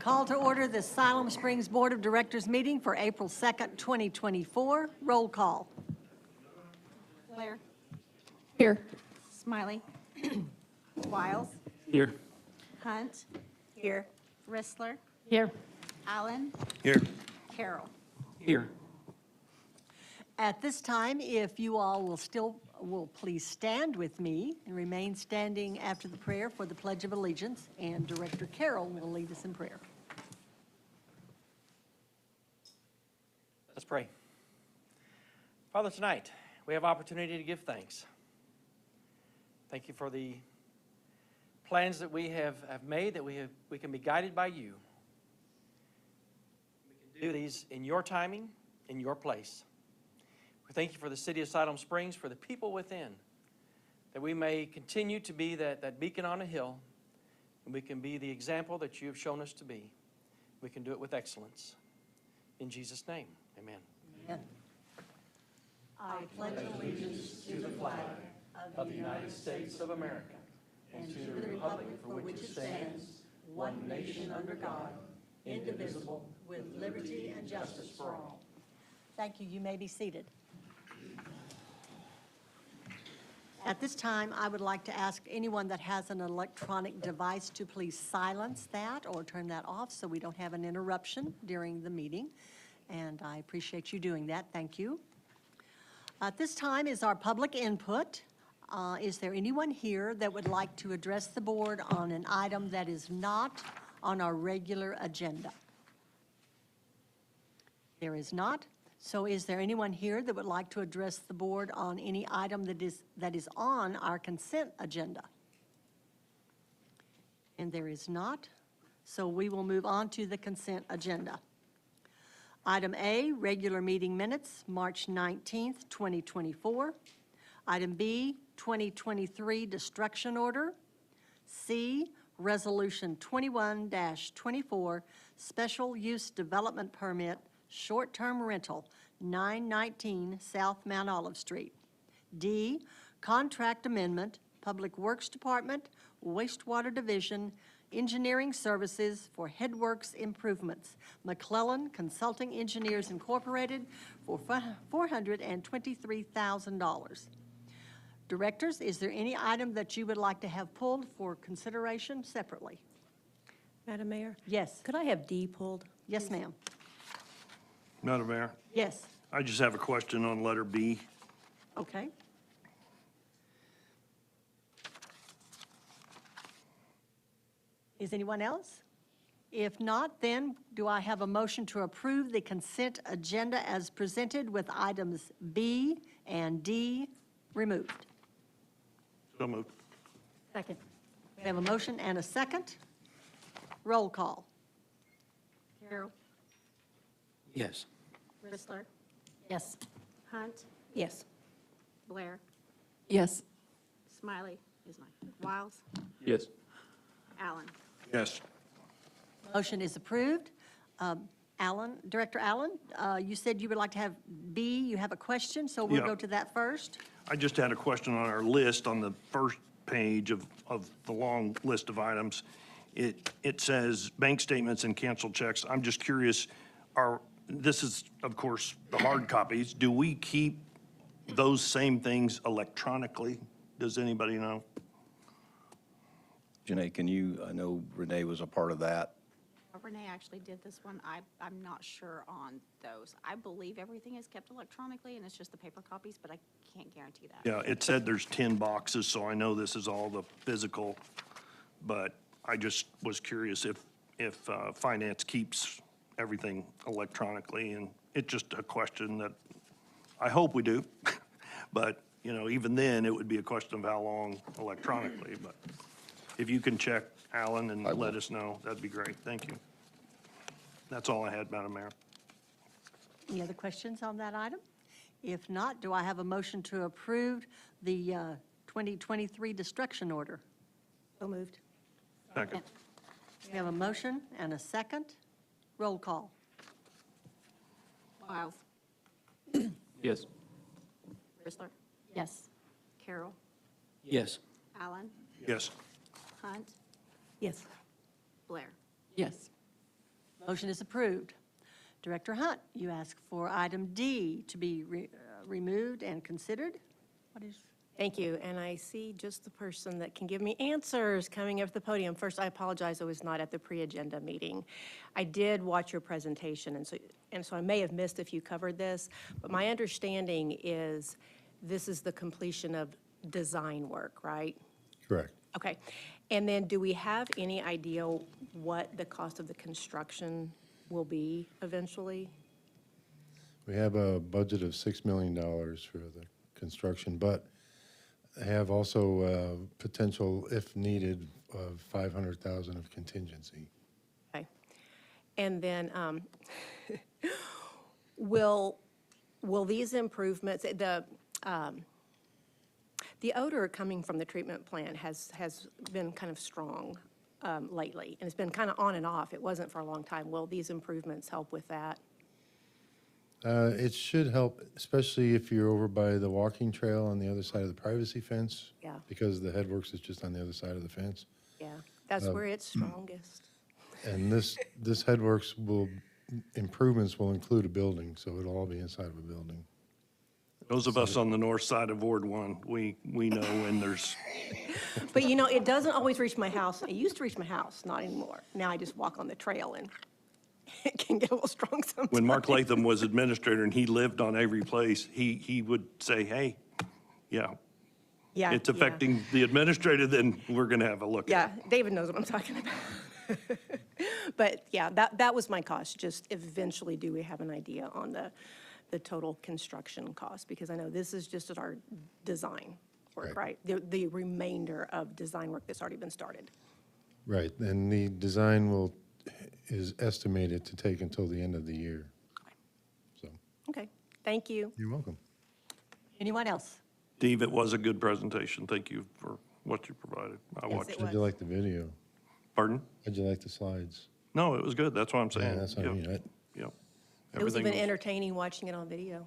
Call to order the Siloam Springs Board of Directors meeting for April 2nd, 2024. Roll call. Blair. Here. Smiley. Wiles. Here. Hunt. Here. Rissler. Here. Allen. Here. Carroll. Here. At this time, if you all will please stand with me and remain standing after the prayer for the Pledge of Allegiance, and Director Carroll will lead us in prayer. Let's pray. Father, tonight we have opportunity to give thanks. Thank you for the plans that we have made, that we can be guided by you. We can do these in your timing, in your place. We thank you for the city of Siloam Springs, for the people within, that we may continue to be that beacon on a hill, and we can be the example that you have shown us to be. We can do it with excellence. In Jesus' name, amen. Amen. I pledge allegiance to the flag Of the United States of America, and to the republic for which it stands, one nation under God, indivisible, with liberty and justice for all. Thank you. You may be seated. At this time, I would like to ask anyone that has an electronic device to please silence that or turn that off so we don't have an interruption during the meeting. And I appreciate you doing that. Thank you. At this time is our public input. Is there anyone here that would like to address the board on an item that is not on our regular agenda? There is not. So is there anyone here that would like to address the board on any item that is on our consent agenda? And there is not. So we will move on to the consent agenda. Item A, regular meeting minutes, March 19th, 2024. Item B, 2023 destruction order. C, Resolution 21-24, Special Use Development Permit, Short-Term Rental, 919 South Mount Olive Street. D, Contract Amendment, Public Works Department, Wastewater Division, Engineering Services for Headworks Improvements, McClellan Consulting Engineers Incorporated for $423,000. Directors, is there any item that you would like to have pulled for consideration separately? Madam Mayor? Yes. Could I have D pulled? Yes, ma'am. Madam Mayor, Yes. I just have a question on letter B. Okay. Is anyone else? If not, then do I have a motion to approve the consent agenda as presented with items B and D removed? So moved. Second. We have a motion and a second. Roll call. Carroll. Yes. Rissler. Yes. Hunt. Yes. Blair. Yes. Smiley is mine. Wiles. Yes. Allen. Yes. Motion is approved. Director Allen, you said you would like to have B. You have a question, so we'll Yeah. go to that first. I just had a question on our list on the first page of the long list of items. It says bank statements and canceled checks. I'm just curious, this is, of course, the hard copies. Do we keep those same things electronically? Does anybody know? Janae, I know Renee was a part of that. Renee actually did this one. I'm not sure on those. I believe everything is kept electronically and it's just the paper copies, but I can't guarantee that. Yeah, it said there's 10 boxes, so I know this is all the physical, but I just was curious if finance keeps everything electronically, and it's just a question that I hope we do, but, even then, it would be a question of how long electronically, but if you can check, Alan, and let us know, that'd be great. Thank you. That's all I had, Madam Mayor. Any other questions on that item? If not, do I have a motion to approve the 2023 destruction order? So moved. Second. We have a motion and a second. Roll call. Wiles. Yes. Rissler. Yes. Carroll. Yes. Allen. Yes. Hunt. Yes. Blair. Yes. Motion is approved. Director Hunt, you ask for item D to be removed and considered. What is, Thank you, and I see just the person that can give me answers coming up to the podium. First, I apologize, I was not at the pre-agenda meeting. I did watch your presentation, and so I may have missed if you covered this, but my understanding is this is the completion of design work, right? Correct. Okay, and then do we have any idea what the cost of the construction will be eventually? We have a budget of $6 million for the construction, but have also potential, if needed, of 500,000 of contingency. Okay. And then, will these improvements, the odor coming from the treatment plant has been kind of strong lately, and it's been kind of on and off. It wasn't for a long time. Will these improvements help with that? It should help, especially if you're over by the walking trail on the other side of the privacy fence. Yeah. Because the headworks is just on the other side of the fence. Yeah, that's where it's strongest. And this headworks improvements will include a building, so it'll all be inside of a building. Those of us on the north side of Ward 1, we know when there's, But you know, it doesn't always reach my house. It used to reach my house, not anymore. Now I just walk on the trail and it can get a little strong sometimes. when Mark Latham was administrator and he lived on Avery Place, he would say, hey, yeah, Yeah, it's yeah. affecting the administrator, then we're going to have a look Yeah, at it. David knows what I'm talking about. But yeah, that was my cost, just eventually do we have an idea on the total construction cost? Because I know this is just our design work, right? The remainder of design work that's already been started. Right, and the design is estimated to take until the end of the year. So, Okay, thank you. you're welcome. anyone else? Steve, it was a good presentation. Thank you for what you provided. I watched it it. How'd you like the video? Pardon? How'd you like the slides? No, it was good. That's what I'm Yeah, saying. that's what I Yep, mean. Yep. It was Everything even entertaining watching it on video.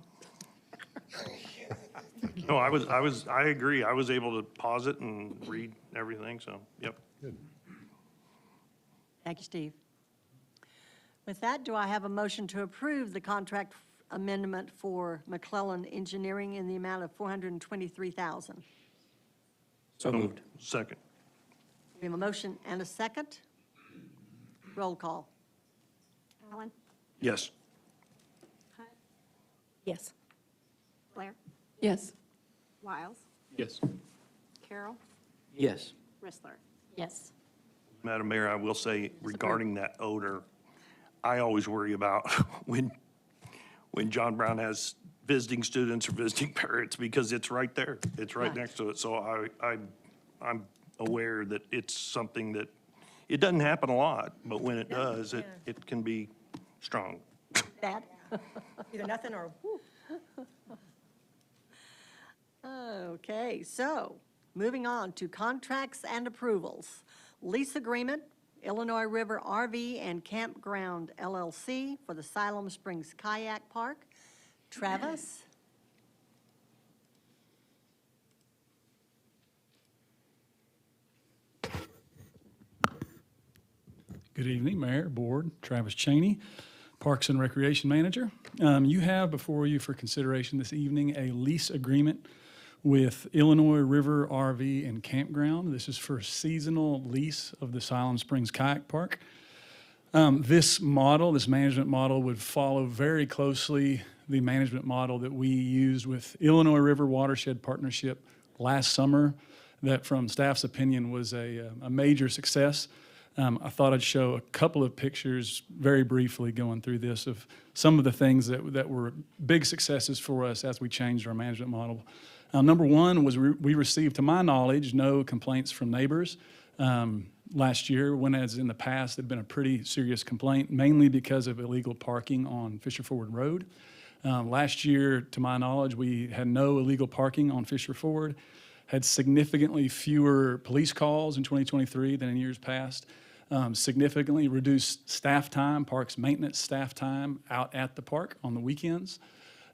No, I agree. I was able to pause it and read everything, so, yep. Good. Thank you, Steve. With that, do I have a motion to approve the contract amendment for McClellan Engineering in the amount of $423,000? So moved. Second. We have a motion and a second. Roll call. Allen, Yes. Hunt, Yes. Blair, Yes. Wiles, Yes. Carroll, Yes. Rissler. Yes. Madam Mayor, I will say regarding that odor, I always worry about when John Brown has visiting students or visiting parents, because it's right there. It's right next to it. So I'm aware that it's something that, it doesn't happen a lot, but when it does, it can be strong. Dad? Either nothing or whoo. Okay, so moving on to contracts and approvals. Lease agreement, Illinois River RV and Campground LLC for the Siloam Springs Kayak Park. Travis? Good evening, Mayor, Board, Travis Cheney, Parks and Recreation Manager. You have before you for consideration this evening a lease agreement with Illinois River RV and Campground. This is for seasonal lease of the Siloam Springs Kayak Park. This management model would follow very closely the management model that we used with Illinois River Watershed Partnership last summer, that from staff's opinion was a major success. I thought I'd show a couple of pictures very briefly going through this of some of the things that were big successes for us as we changed our management model. Number one was we received, to my knowledge, no complaints from neighbors last year, when as in the past had been a pretty serious complaint, mainly because of illegal parking on Fisher Ford Road. Last year, to my knowledge, we had no illegal parking on Fisher Ford, had significantly fewer police calls in 2023 than in years past, significantly reduced staff time, parks maintenance staff time out at the park on the weekends.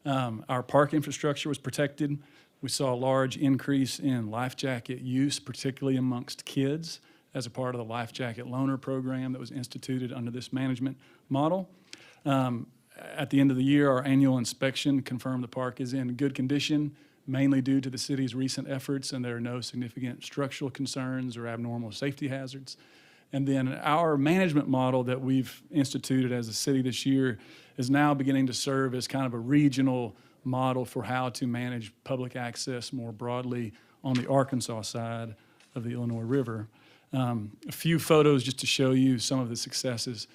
Our park infrastructure was protected. We saw a large increase in life jacket use, particularly amongst kids. as a part of the Life Jacket Loaner program that was instituted under this management model. At the end of the year, our annual inspection confirmed the park is in good condition, mainly due to the city's recent efforts, and there are no significant structural concerns or abnormal safety hazards. And then our management model that we've instituted as a city this year is now beginning to serve as kind of a regional model for how to manage public access more broadly on the Arkansas side of the Illinois River. A few photos just to show you some of the successes.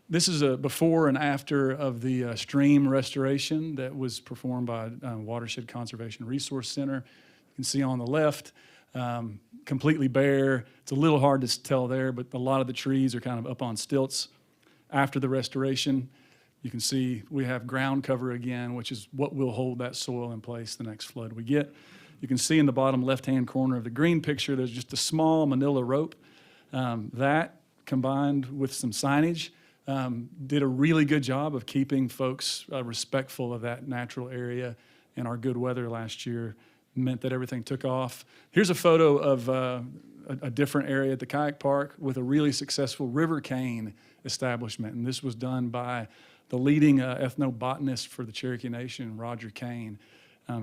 This is a before and after of the stream restoration that was performed by Watershed Conservation Resource Center. You can see on the left, completely bare. It's a little hard to tell there, but a lot of the trees are kind of up on stilts. After the restoration, you can see we have ground cover again, which is what will hold that soil in place the next flood we get. You can see in the bottom left-hand corner of the green picture, there's just a small manila rope. That, combined with some signage, did a really good job of keeping folks respectful of that natural area, and our good weather last year meant that everything took off. Here's a photo of a different area at the kayak park with a really successful river cane establishment, and this was done by the leading ethnobotanist for the Cherokee Nation, Roger Kane,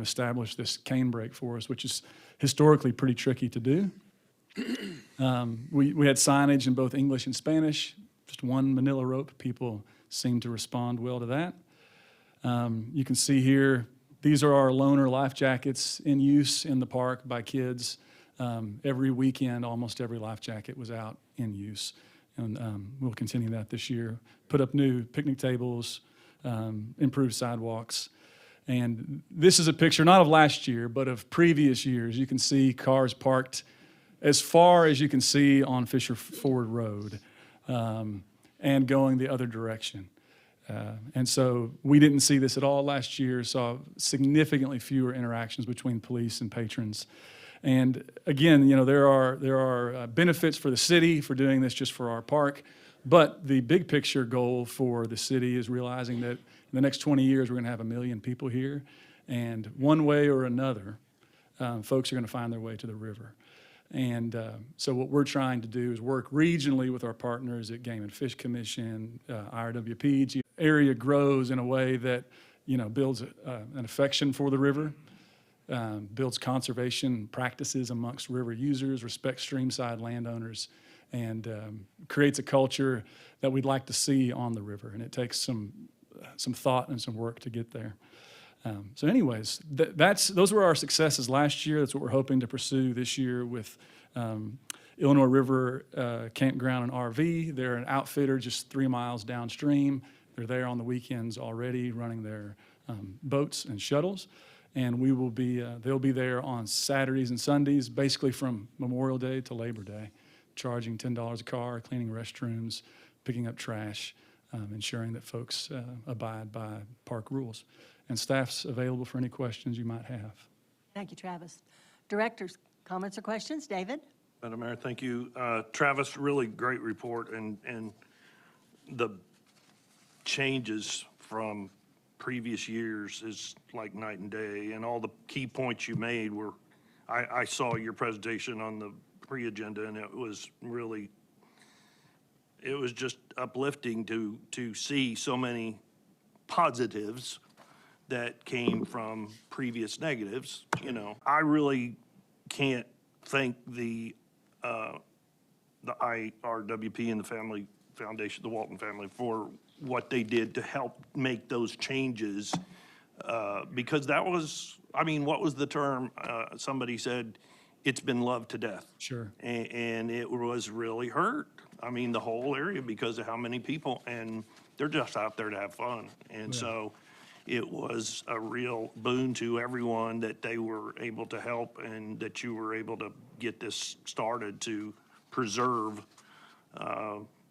established this cane break for us, which is historically pretty tricky to do. We had signage in both English and Spanish, just one manila rope. People seemed to respond well to that. You can see here, these are our loaner life jackets in use in the park by kids. Every weekend, almost every life jacket was out in use. And we'll continue that this year. Put up new picnic tables, improve sidewalks. And this is a picture, not of last year, but of previous years. You can see cars parked as far as you can see on Fisher Ford Road, and going the other direction. And so we didn't see this at all last year, saw significantly fewer interactions between police and patrons. And again, you know, there are benefits for the city for doing this just for our park, but the big picture goal for the city is realizing that in the next 20 years, we're going to have 1 million people here, and one way or another, folks are going to find their way to the river. And so what we're trying to do is work regionally with our partners at Game and Fish Commission, IRWP. Area grows in a way that, you know, builds an affection for the river, builds conservation practices amongst river users, respects streamside landowners, and creates a culture that we'd like to see on the river. And it takes some thought and some work to get there. So anyways, those were our successes last year. That's what we're hoping to pursue this year with Illinois River Campground and RV. They're an outfitter just 3 miles downstream. They're there on the weekends already running their boats and shuttles. And we will be, they'll be there on Saturdays and Sundays, basically from Memorial Day to Labor Day, charging $10 a car, cleaning restrooms, picking up trash, ensuring that folks abide by park rules. And staff's available for any questions you might have. Thank you, Travis. Directors, comments or questions? David? Madam Mayor, thank you. Travis, really great report, and the changes from previous years is like night and day, and all the key points you made were, I saw your presentation on the pre-agenda, and it was really, it was just uplifting to see so many positives that came from previous negatives. You know, I really can't thank the IRWP and the Family Foundation, the Walton family, for what they did to help make those changes, because that was, I mean, what was the term? Somebody said, it's been loved to death. Sure. And it was really hurt. I mean, the whole area, because of how many people, and they're just out there to have fun. And so it was a real boon to everyone that they were able to help, and that you were able to get this started to preserve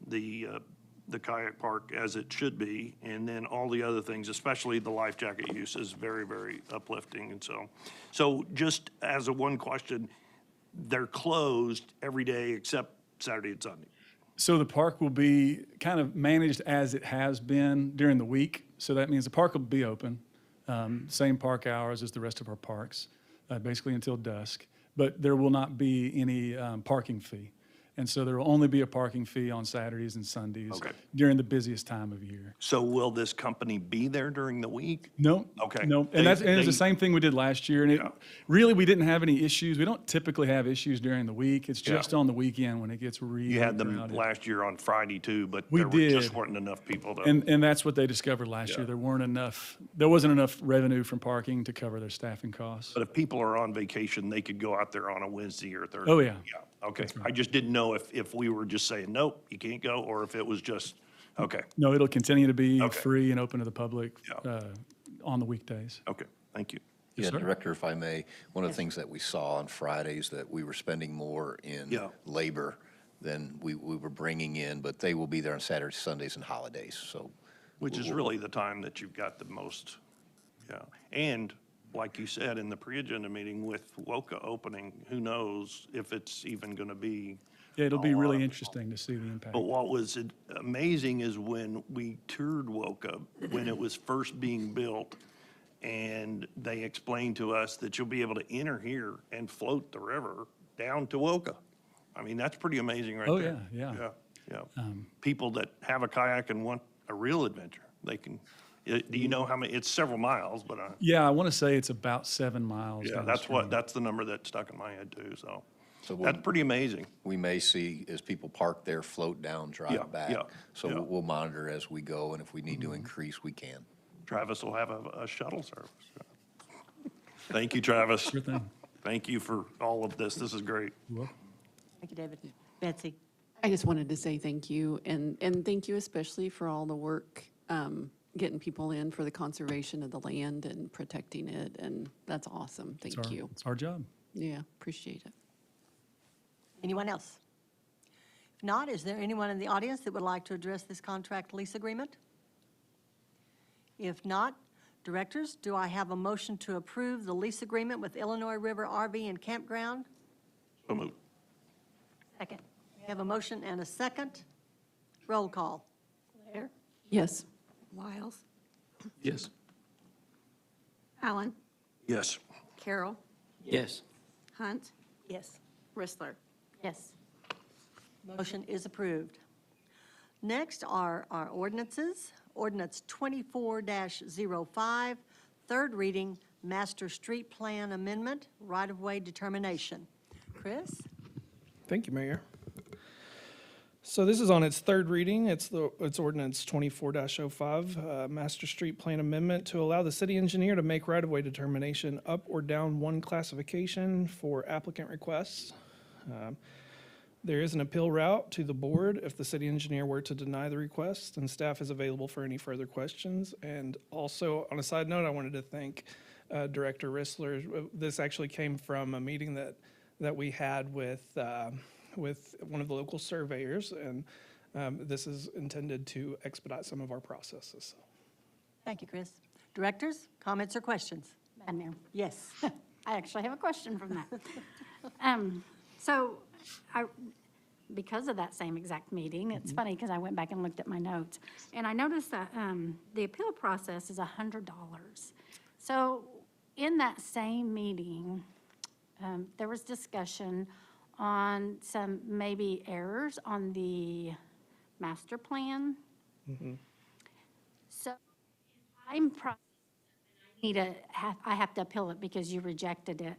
the kayak park as it should be. And then all the other things, especially the life jacket use, is very, very uplifting. And so just as a one question, they're closed every day except Saturday and Sunday. So the park will be kind of managed as it has been during the week. So that means the park will be open, same park hours as the rest of our parks, basically until dusk. But there will not be any parking fee. And so there will only be a parking fee on Saturdays and Sundays Okay. during the busiest time of year. So will this company be there during the week? No. Okay. No, They- and it's they- the same thing we did last year, and Yeah. really, we didn't have any issues. We don't typically have issues during the week. It's Yeah. just on the weekend when it gets really You had them crowded. last year on Friday too, but We there just did. weren't enough people to. And that's what they discovered last Yeah. year. There wasn't enough revenue from parking to cover their staffing costs. But if people are on vacation, they could go out there on a Wednesday or Thursday. Oh, yeah. Yeah, okay. I just didn't know if we were just saying, nope, you can't go, or if it was just, okay, No, it'll continue to be Okay. free and open to the public Yeah. on the weekdays. okay, thank you. Yes, Yeah, sir. Director, if I may, one of the things that we saw on Fridays, that we were spending more in Yeah. labor than we were bringing in, but they will be there on Saturdays, Sundays, and holidays, so. Which is really the time that you've got the most, yeah. And like you said, in the pre-agenda meeting with WOCA opening, who knows if it's even going to be. Yeah, it'll be a lot really of- interesting to see the impact. But what was amazing is when we toured WOCA, when it was first being built, and they explained to us that you'll be able to enter here and float the river down to WOCA. I mean, that's pretty amazing right Oh, there. yeah, yeah. Yeah, yeah. People that have a kayak and want a real adventure, they can, do you know how many, it's several miles, but, Yeah, I want to say it's about 7 miles. yeah, downstream. that's the number that stuck in my head too, so. So we'll- That's pretty amazing. We may see, as people park there, float down, Yeah, drive back. yeah, So yeah. we'll monitor as we go, and if we need to increase, we can. Travis will have a shuttle service. Thank you, Travis. Sure thing. Thank you for all of this. This is great. Thank you, David. Betsy? I just wanted to say thank you, and thank you especially for all the work, getting people in for the conservation of the land and protecting it, and that's awesome. It's Thank our- you. It's our job. Yeah, appreciate it. Anyone else? If not, is there anyone in the audience that would like to address this contract lease agreement? If not, directors, do I have a motion to approve the lease agreement with Illinois River RV and Campground? So moved. Second. We have a motion and a second. Roll call. Claire? Yes. Wiles? Yes. Allen? Yes. Carroll? Yes. Hunt? Yes. Rissler? Yes. Motion is approved. Next are our ordinances. Ordinance 24-05, third reading, Master Street Plan Amendment, right-of-way determination. Chris? Thank you, Mayor. So this is on its third reading. It's ordinance 24-05, Master Street Plan Amendment to allow the city engineer to make right-of-way determination up or down one classification for applicant requests. There is an appeal route to the board if the city engineer were to deny the request, and staff is available for any further questions. And also, on a side note, I wanted to thank Director Rissler. This actually came from a meeting that we had with one of the local surveyors, and this is intended to expedite some of our processes. Thank you, Chris. Directors, comments or questions? Madam Mayor, Yes. I actually have a question from that. So because of that same exact meeting, it's funny because I went back and looked at my notes, and I noticed that the appeal process is $100. So in that same meeting, there was discussion on some maybe errors on the master plan. So I'm I have to appeal it because you rejected it.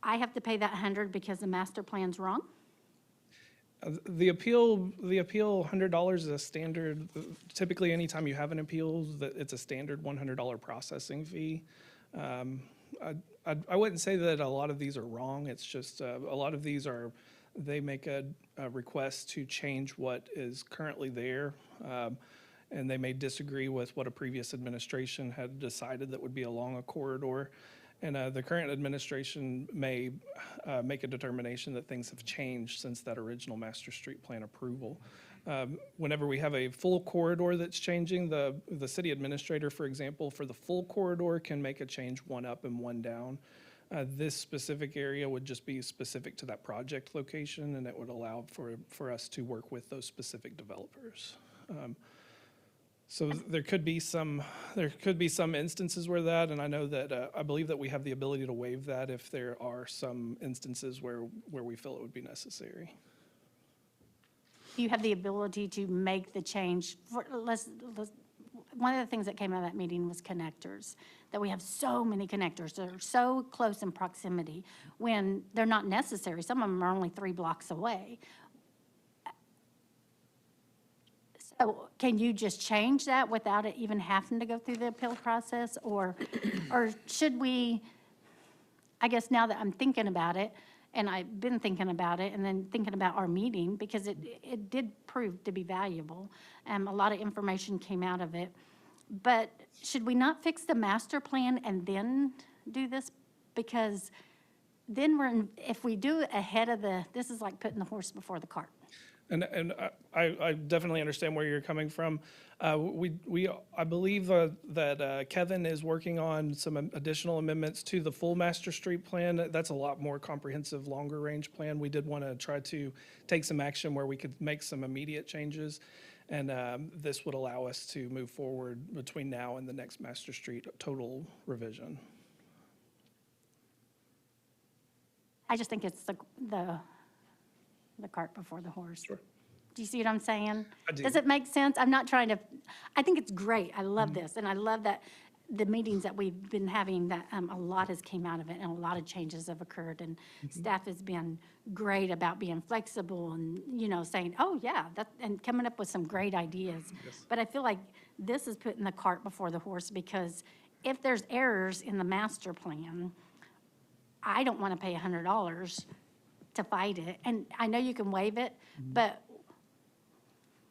I have to pay that 100 because the master plan's wrong? The appeal, $100 is a standard, typically anytime you have an appeal, it's a standard $100 processing fee. I wouldn't say that a lot of these are wrong, it's just, a lot of these they make a request to change what is currently there, and they may disagree with what a previous administration had decided that would be along a corridor. And the current administration may make a determination that things have changed since that original master street plan approval. Whenever we have a full corridor that's changing, the city administrator, for example, for the full corridor can make a change one up and one down. This specific area would just be specific to that project location, and it would allow for us to work with those specific developers. So there could be some instances where that, and I know that, I believe that we have the ability to waive that if there are some instances where we feel it would be necessary. you have the ability to make the change. One of the things that came out of that meeting was connectors, that we have so many connectors that are so close in proximity when they're not necessary. Some of them are only 3 blocks away. So can you just change that without it even having to go through the appeal process? Or should we, I guess now that I'm thinking about it, and I've been thinking about it, and then thinking about our meeting, because it did prove to be valuable. A lot of information came out of it. But should we not fix the master plan and then do this? Because then if we do it ahead of this is like putting the horse before the cart. And I definitely understand where you're coming from. I believe that Kevin is working on some additional amendments to the full Master Street Plan. That's a lot more comprehensive, longer range plan. We did want to try to take some action where we could make some immediate changes. And this would allow us to move forward between now and the next Master Street total revision. I just think it's the cart before the horse. Sure. Do you see what I'm saying? I do. Does it make sense? I'm not trying to, I think it's great. I love this, and I love that the meetings that we've been having, that a lot has came out of it, and a lot of changes have occurred, and staff has been great about being flexible and, saying, oh, yeah, and coming up with some great ideas. But I feel like this is putting the cart before the horse, because if there's errors in the master plan, I don't want to pay $100 to fight it. And I know you can waive it, but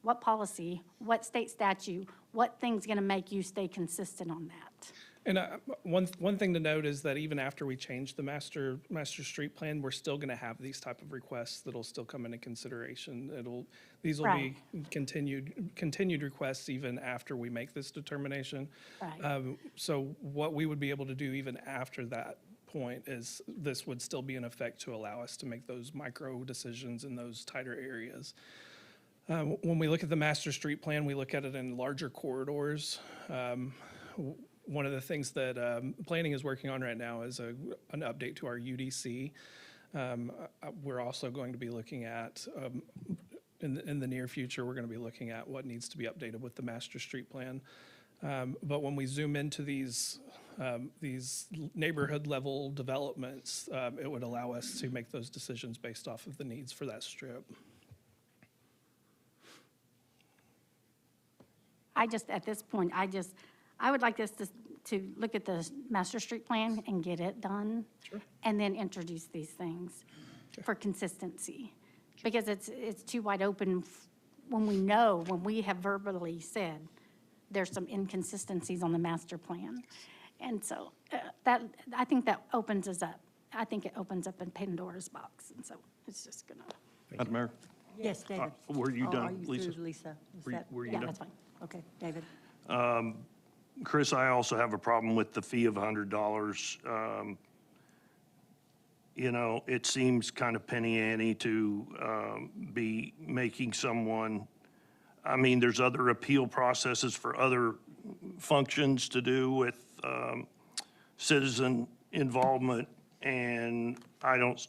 what policy, what state statute, what thing's going to make you stay consistent on that? And one thing to note is that even after we change the master street plan, we're still going to have these type of requests that'll still come into consideration. These will be continued requests even after we make this determination. Right. So what we would be able to do even after that point is this would still be in effect to allow us to make those micro decisions in those tighter areas. When we look at the master street plan, we look at it in larger corridors. One of the things that planning is working on right now is an update to our UDC. We're also going to be looking at, in the near future, we're going to be looking at what needs to be updated with the master street plan. But when we zoom into these neighborhood level developments, it would allow us to make those decisions based off of the needs for that strip. At this point, I would like us to look at the master street plan and get it done. Sure. And then introduce these things for consistency. Because it's too wide open when we have verbally said there's some inconsistencies on the master plan. And so I think that opens us up. I think it opens up a Pandora's box. And so it's just gonna. Madam Mayor, Yes, David. were you Oh, done, are you Lisa? through, Lisa? Is Were you- that- were you Yeah, done? that's fine. Okay, David. Chris, I also have a problem with the fee of $100. It seems kind of penny ante to be making someone, there's other appeal processes for other functions to do with citizen involvement, and I don't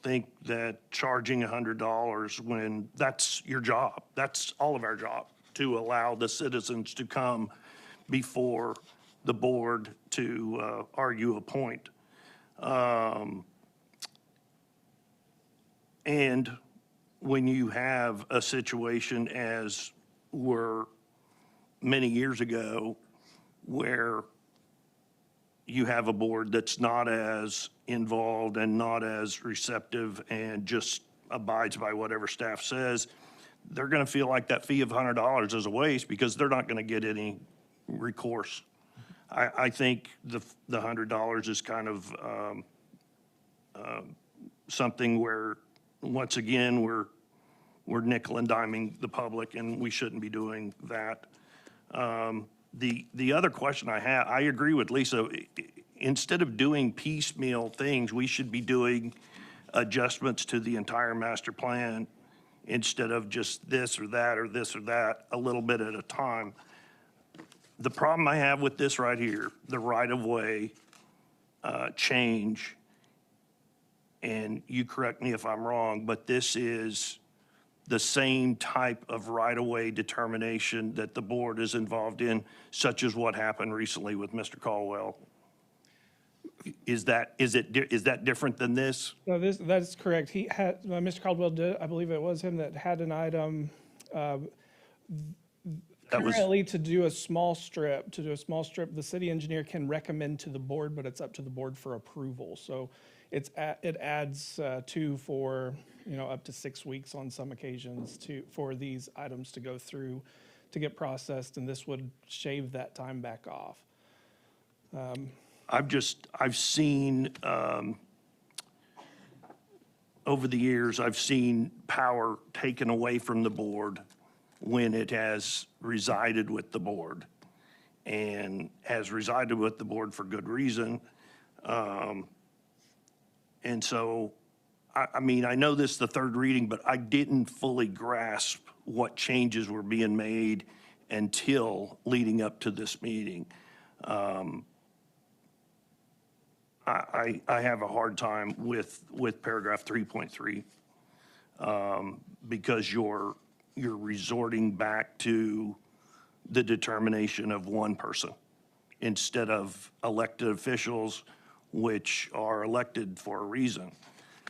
think that charging $100 when that's your job, that's all of our job, to allow the citizens to come before the board to argue a point. And when you have a situation as were many years ago, where you have a board that's not as involved and not as receptive and just abides by whatever staff says, they're going to feel like that fee of $100 is a waste because they're not going to get any recourse. I think the $100 is kind of something where, once again, we're nickel and diming the public, and we shouldn't be doing that. The other question I have, I agree with Lisa. Instead of doing piecemeal things, we should be doing adjustments to the entire master plan instead of just this or that or this or that, a little bit at a time. The problem I have with this right here, the right-of-way change, and you correct me if I'm wrong, but this is the same type of right-of-way determination that the board is involved in, such as what happened recently with Mr. Caldwell? Is that different than this? No, that's correct. He had, Mr. Caldwell did, I believe it was him that had an item That was, currently to do a small strip, the city engineer can recommend to the board, but it's up to the board for approval. So it adds for, up to 6 weeks on some occasions for these items to go through to get processed, and this would shave that time back off. I've seen, over the years, I've seen power taken away from the board when it has resided with the board, and has resided with the board for good reason. And so, I mean, I know this is the third reading, but I didn't fully grasp what changes were being made until leading up to this meeting. I have a hard time with paragraph 3.3, because you're resorting back to the determination of one person instead of elected officials, which are elected for a reason.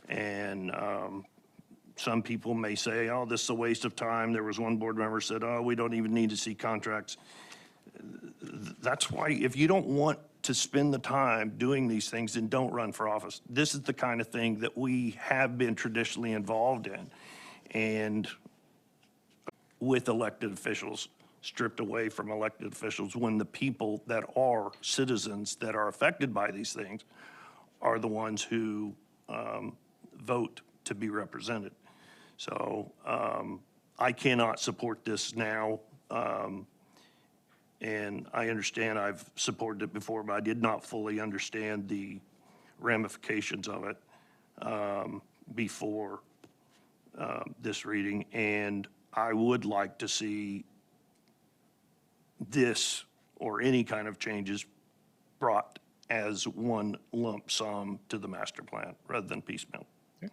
And some people may say, oh, this is a waste of time. There was one board member said, oh, we don't even need to see contracts. That's why, if you don't want to spend the time doing these things, then don't run for office. This is the kind of thing that we have been traditionally involved in. And with elected officials, stripped away from elected officials, when the people that are citizens that are affected by these things are the ones who vote to be represented. So I cannot support this now. And I understand I've supported it before, but I did not fully understand the ramifications of it before this reading. And I would like to see this or any kind of changes brought as one lump sum to the master plan rather than piecemeal. Madam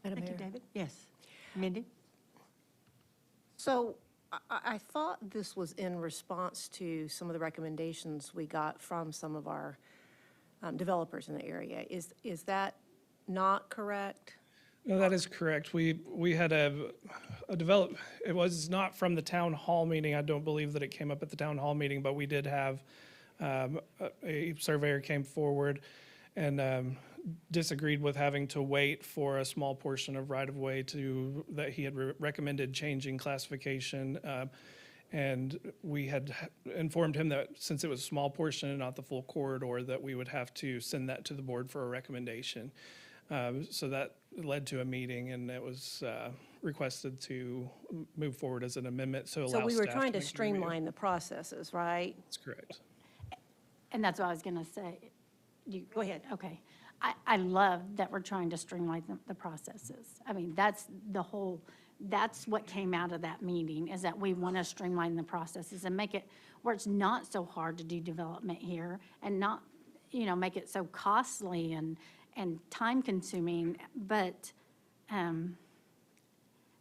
Thank you, Mayor. David. Yes. Mindy? So I thought this was in response to some of the recommendations we got from some of our developers in the area. Is that not correct? No, that is correct. We had a it was not from the town hall meeting. I don't believe that it came up at the town hall meeting, but we did have a surveyor came forward and disagreed with having to wait for a small portion of right-of-way that he had recommended changing classification. And we had informed him that since it was a small portion and not the full corridor, that we would have to send that to the board for a recommendation. So that led to a meeting, and it was requested to move forward as an amendment, so allow So we were staff trying to make the review. streamline the processes, right? That's correct. And that's what I was going to say. Go ahead. Okay. I love that we're trying to streamline the processes. I mean, that's what came out of that meeting, is that we want to streamline the processes and make it where it's not so hard to do development here and not, make it so costly and time-consuming. But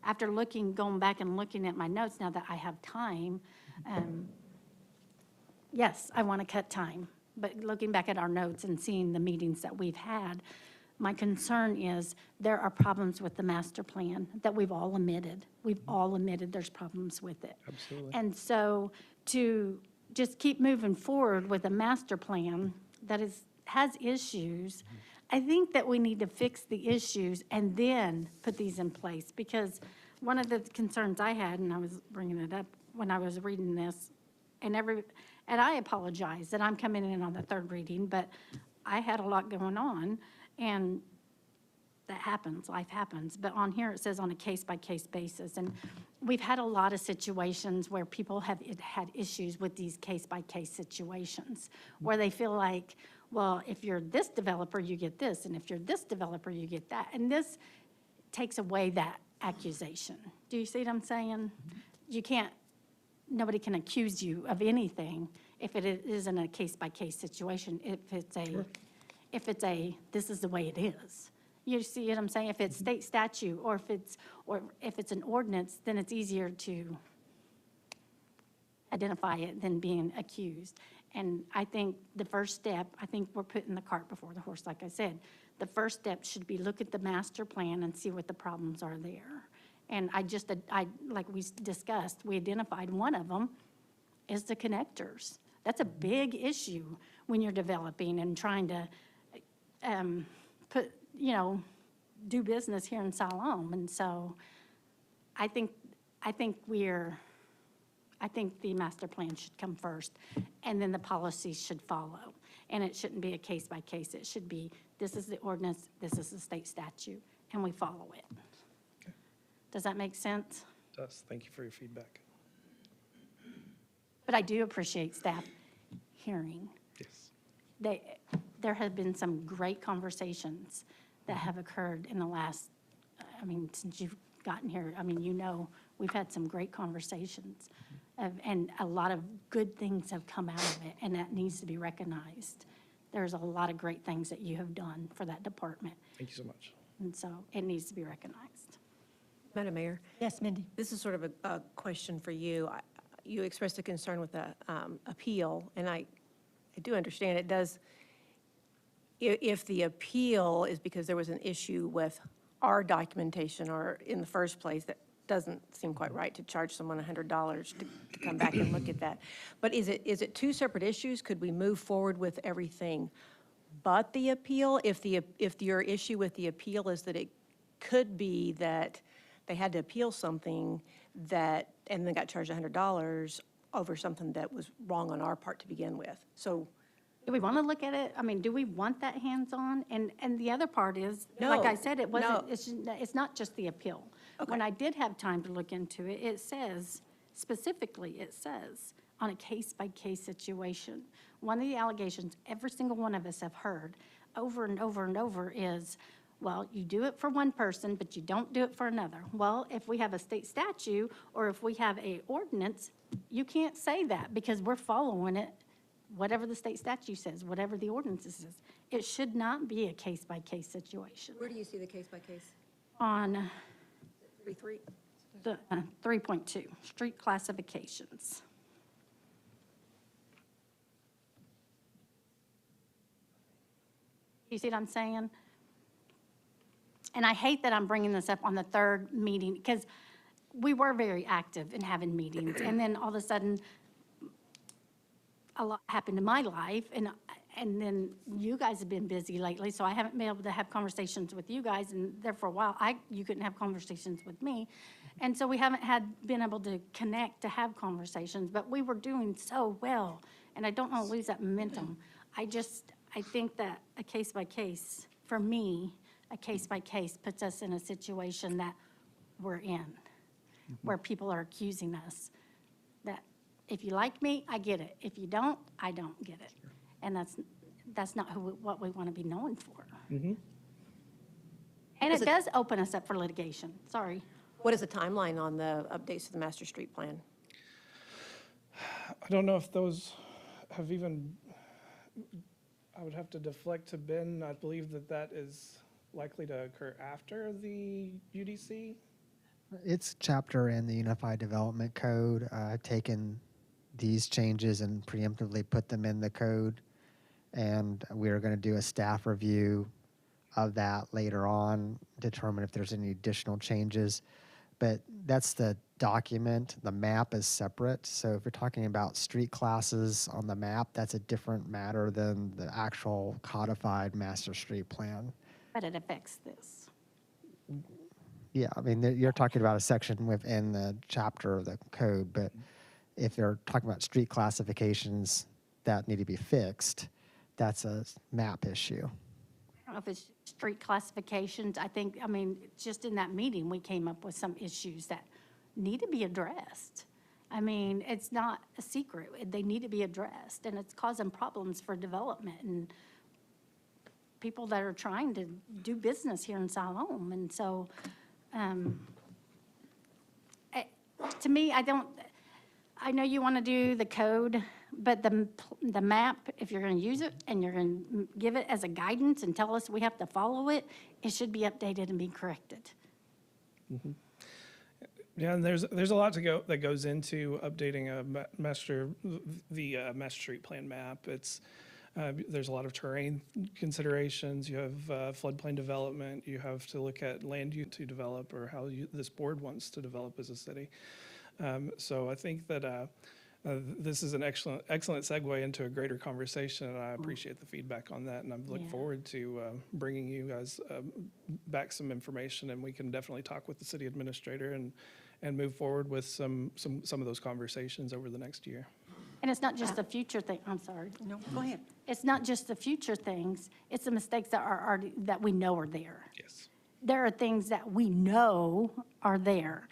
after going back and looking at my notes now that I have time, yes, I want to cut time. But looking back at our notes and seeing the meetings that we've had, my concern is there are problems with the master plan that we've all admitted. We've all admitted there's problems with it. Absolutely. And so to just keep moving forward with a master plan that has issues, I think that we need to fix the issues and then put these in place. Because one of the concerns I had, and I was bringing it up when I was reading this, and I apologize that I'm coming in on the third reading, but I had a lot going on, and that happens, life happens. But on here, it says on a case-by-case basis, and we've had a lot of situations where people have had issues with these case-by-case situations, where they feel like, well, if you're this developer, you get this, and if you're this developer, you get that. And this takes away that accusation. Do you see what I'm saying? Nobody can accuse you of anything if it isn't a case-by-case situation. If it's a, this is the way it is. You see what I'm saying? If it's state statute, or if it's an ordinance, then it's easier to identify it than being accused. And I think the first step, I think we're putting the cart before the horse, like I said. The first step should be look at the master plan and see what the problems are there. And like we discussed, we identified one of them is the connectors. That's a big issue when you're developing and trying to do business here in Siloam. And so I think the master plan should come first, and then the policies should follow. And it shouldn't be a case by case. It should be, this is the ordinance, this is the state statute, and we follow it. Does that make sense? It does. Thank you for your feedback. But I do appreciate staff hearing. Yes. There have been some great conversations that have occurred in the last, since you've gotten here. We've had some great conversations, and a lot of good things have come out of it, and that needs to be recognized. There's a lot of great things that you have done for that department, Thank you so much. and so it needs to be recognized. Madam Mayor, Yes, Mindy? this is sort of a question for you. You expressed a concern with the appeal, and I do understand it does. If the appeal is because there was an issue with our documentation or in the first place, that doesn't seem quite right to charge someone $100 to come back and look at that. But is it two separate issues? Could we move forward with everything but the appeal? If your issue with the appeal is that it could be that they had to appeal something and then got charged $100 over something that was wrong on our part to begin with. So, Do we want to look at it? Do we want that hands-on? And the other part is, like I said, it wasn't, it's not just the appeal. When I did have time to look into it, it says, specifically, on a case-by-case situation. One of the allegations every single one of us have heard over and over and over is, well, you do it for one person, but you don't do it for another. Well, if we have a state statute or if we have a ordinance, you can't say that because we're following it, whatever the state statute says, whatever the ordinance says. It should not be a case-by-case situation. where do you see the case-by-case? On 3.3? the 3.2, street classifications. You see what I'm saying? And I hate that I'm bringing this up on the third meeting, because we were very active in having meetings, and then all of a sudden, a lot happened in my life, and then you guys have been busy lately, so I haven't been able to have conversations with you guys, and there for a while, you couldn't have conversations with me. And so we haven't been able to connect to have conversations, but we were doing so well, and I don't want to lose that momentum. I think that a case-by-case, for me, a case-by-case puts us in a situation that we're in, where people are accusing us that if you like me, I get it. If you don't, I don't get it. And that's not what we want to be known for. And it does open us up for litigation. Sorry. What is the timeline on the updates to the master street plan? I don't know if those have even, I would have to deflect to Ben. I believe that is likely to occur after the UDC. It's chapter in the Unified Development Code. I've taken these changes and preemptively put them in the code. And we're going to do a staff review of that later on, determine if there's any additional changes. But that's the document. The map is separate. So if you're talking about street classes on the map, that's a different matter than the actual codified master street plan. But it affects this. Yeah, I mean, you're talking about a section within the chapter of the code, but if you're talking about street classifications that need to be fixed, that's a map issue. I don't know if it's street classifications. Just in that meeting, we came up with some issues that need to be addressed. It's not a secret. They need to be addressed, and it's causing problems for development and people that are trying to do business here in Siloam. And so, to me, I know you want to do the code but the map, if you're going to use it and you're going to give it as a guidance and tell us we have to follow it, it should be updated and be corrected. Yeah, and there's a lot that goes into updating the master street plan map. It's there's a lot of terrain considerations. You have floodplain development. You have to look at land use to develop, or how this board wants to develop as a city. So I think that this is an excellent segue into a greater conversation, and I appreciate the feedback on that. And I look Yeah. forward to bringing you guys back some information, and we can definitely talk with the city administrator and move forward with some of those conversations over the next year. And it's not just the future thing, I'm sorry. No, go ahead. It's not just the future things, it's the mistakes that are already, that we know are there. Yes. There are things that we know are there.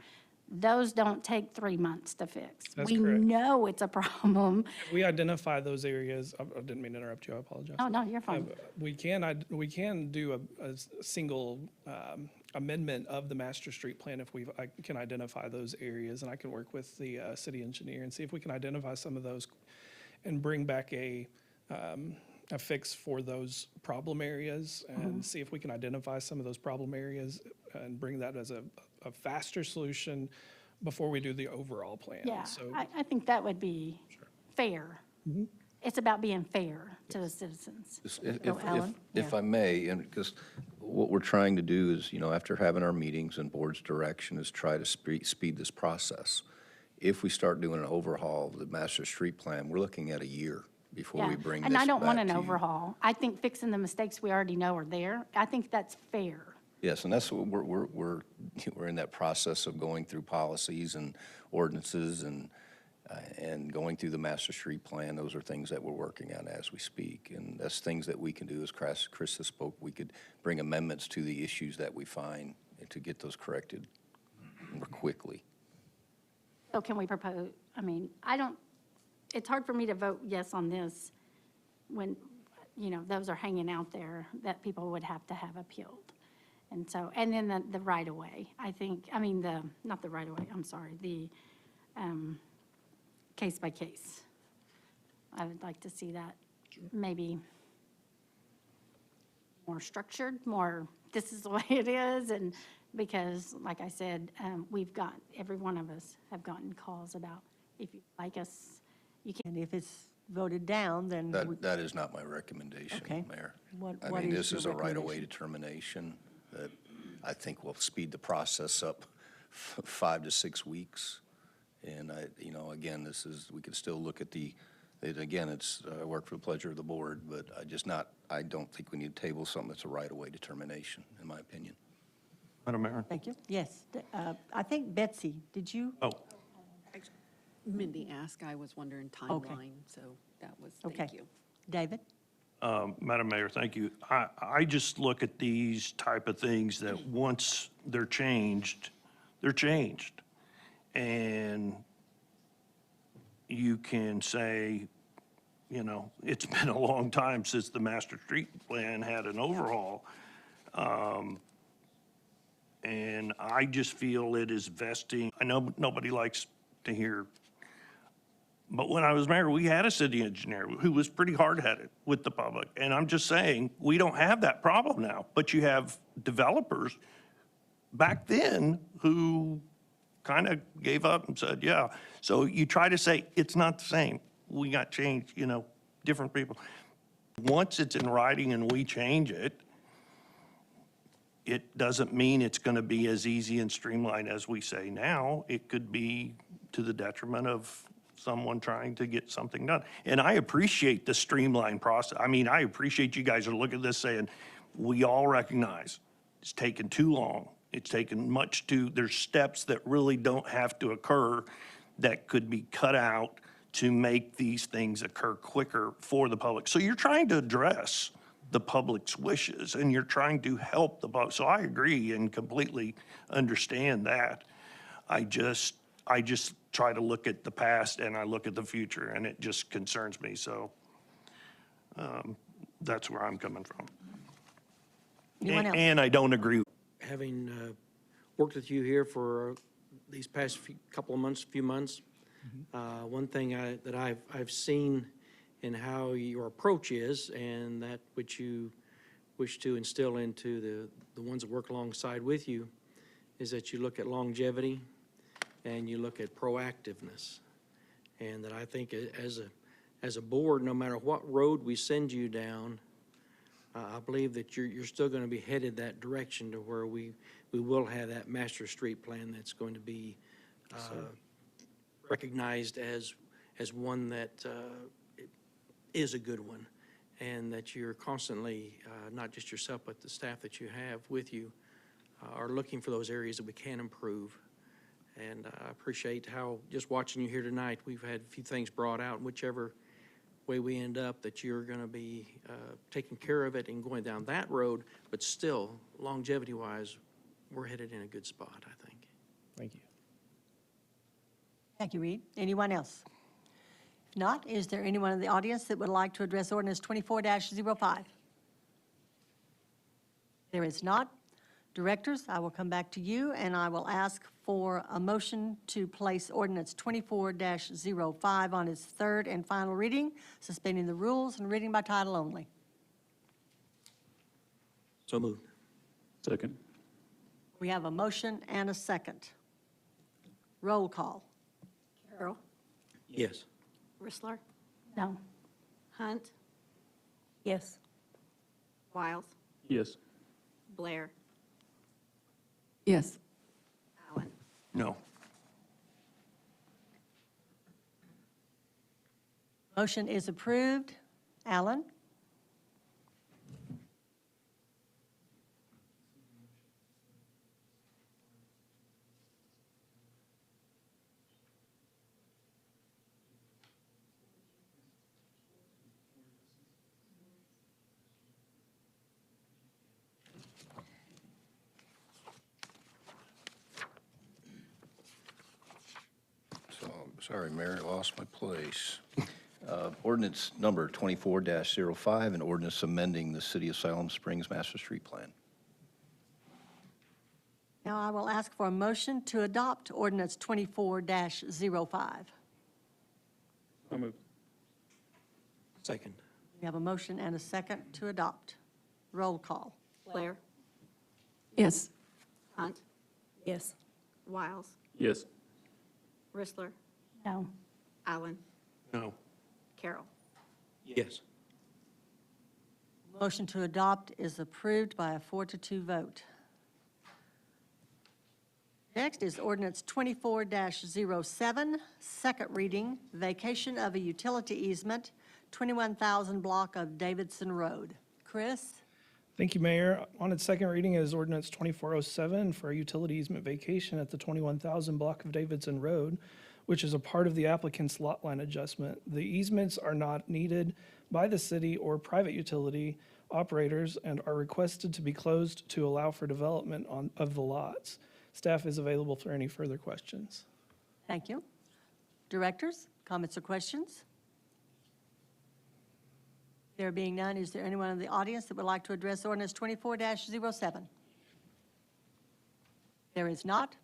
Those don't take 3 months to fix. That's We correct. know it's a problem. If we identify those areas, I didn't mean to interrupt you, I apologize. Oh, no, you're fine. We can do a single amendment of the master street plan if I can identify those areas, and I can work with the city engineer and see if we can identify some of those and bring back a fix for those problem areas, and see if we can identify some of those problem areas and bring that as a faster solution before we do the overall plan. Yeah, So I think that would be fair. It's about being fair to the citizens. Alan? If Yeah. I may, and because what we're trying to do is, after having our meetings and board's direction, is try to speed this process. If we start doing an overhaul of the master street plan, we're looking at a year before Yeah, we bring this and I don't want back an to you. overhaul. I think fixing the mistakes we already know are there. I think that's fair. Yes, and that's what we're in that process of going through policies and ordinances and going through the master street plan. Those are things that we're working on as we speak. And that's things that we can do, as Chris has spoke, we could bring amendments to the issues that we find to get those corrected more quickly. So can we propose, it's hard for me to vote yes on this when, those are hanging out there that people would have to have appealed. And so, and then the right-of-way, not the right-of-way, I'm sorry, the case by case. I would like to see that maybe more structured, more, this is the way it is, and because, like I said, every one of us have gotten calls about, if you like us, you can. And if it's voted down, then That is not my recommendation, Okay. Mayor. What This is is your a right-of-way recommendation? determination that I think will speed the process up 5 to 6 weeks. And again, we can still look at it's work for the pleasure of the board, but I don't think we need to table something that's a right-of-way determination, in my opinion. Madam Mayor? Thank you. Yes. I think Betsy, did you? Oh, Mindy asked, I was wondering timeline, so that was, Okay. thank you. David? Madam Mayor, thank you. I just look at these type of things that once they're changed, they're changed. And you can say, it's been a long time since the master street plan had an overhaul. And I just feel it is vesting. I know nobody likes to hear, but when I was mayor, we had a city engineer who was pretty hard-headed with the public. And I'm just saying, we don't have that problem now, but you have developers back then who kind of gave up and said, yeah. So you try to say, it's not the same. We got changed, different people. Once it's in writing and we change it, it doesn't mean it's going to be as easy and streamlined as we say now. It could be to the detriment of someone trying to get something done. And I appreciate the streamlined process. I appreciate you guys are looking at this saying, we all recognize it's taken too long. It's taken there's steps that really don't have to occur that could be cut out to make these things occur quicker for the public. So you're trying to address the public's wishes and you're trying to help the public. So I agree and completely understand that. I just try to look at the past and I look at the future and it just concerns me. So that's where I'm coming from. Anyone else? And I don't agree. Having worked with you here for these past few months, One thing that I've seen in how your approach is, and that which you wish to instill into the ones that work alongside with you, is that you look at longevity and you look at proactiveness. And that I think as a board, no matter what road we send you down, I believe that you're still going to be headed that direction to where we will have that master street plan that's going to be recognized as one that is a good one, and that you're constantly, not just yourself, but the staff that you have with you, are looking for those areas that we can improve. And I appreciate how, just watching you here tonight, we've had a few things brought out, and whichever way we end up, that you're going to be taking care of it and going down that road, but still, longevity-wise, we're headed in a good spot, I think. Thank you. Thank you, Reed. Anyone else? If not, is there anyone in the audience that would like to address ordinance 24-05? There is not. Directors, I will come back to you, and I will ask for a motion to place ordinance 24-05 on its third and final reading, suspending the rules and reading by title only. So moved. Second. We have a motion and a second. Roll call. Carroll. Yes. Rissler. No. Hunt. Yes. Wiles. Yes. Blair. Yes. Allen. No. Motion is approved. Alan? So, sorry, Mayor, I lost my place. Ordinance number 24-05, an ordinance amending the City of Siloam Springs Master Street Plan. Now I will ask for a motion to adopt ordinance 24-05. I'll move. Second. We have a motion and a second to adopt. Roll call. Blair. Yes. Hunt. Yes. Wiles. Yes. Rissler. No. Allen. No. Carroll. Yes. Motion to adopt is approved by a 4-2 vote. Next is ordinance 24-07, second reading, vacation of a utility easement, 21,000 block of Davidson Road. Chris? Thank you, Mayor. On its second reading is ordinance 2407 for a utility easement vacation at the 21,000 block of Davidson Road, which is a part of the applicant's lot line adjustment. The easements are not needed by the city or private utility operators and are requested to be closed to allow for development of the lots. Staff is available for any further questions. Thank you. Directors, comments or questions? There being none, is there anyone in the audience that would like to address ordinance 24-07? There is not.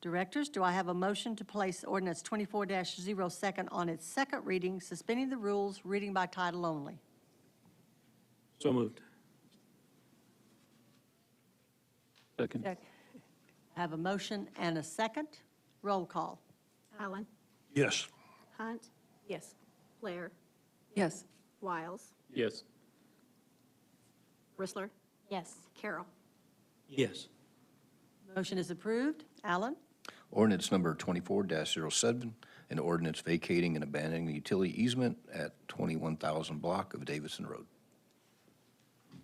Directors, do I have a motion to place ordinance 24-02 on its second reading, suspending the rules, reading by title only? So moved. Second. I have a motion and a second. Roll call. Allen. Yes. Hunt. Yes. Blair. Yes. Wiles. Yes. Rissler. Yes. Carroll. Yes. Motion is approved. Alan? Ordinance number 24-07, an ordinance vacating and abandoning the utility easement at 21,000 block of Davidson Road.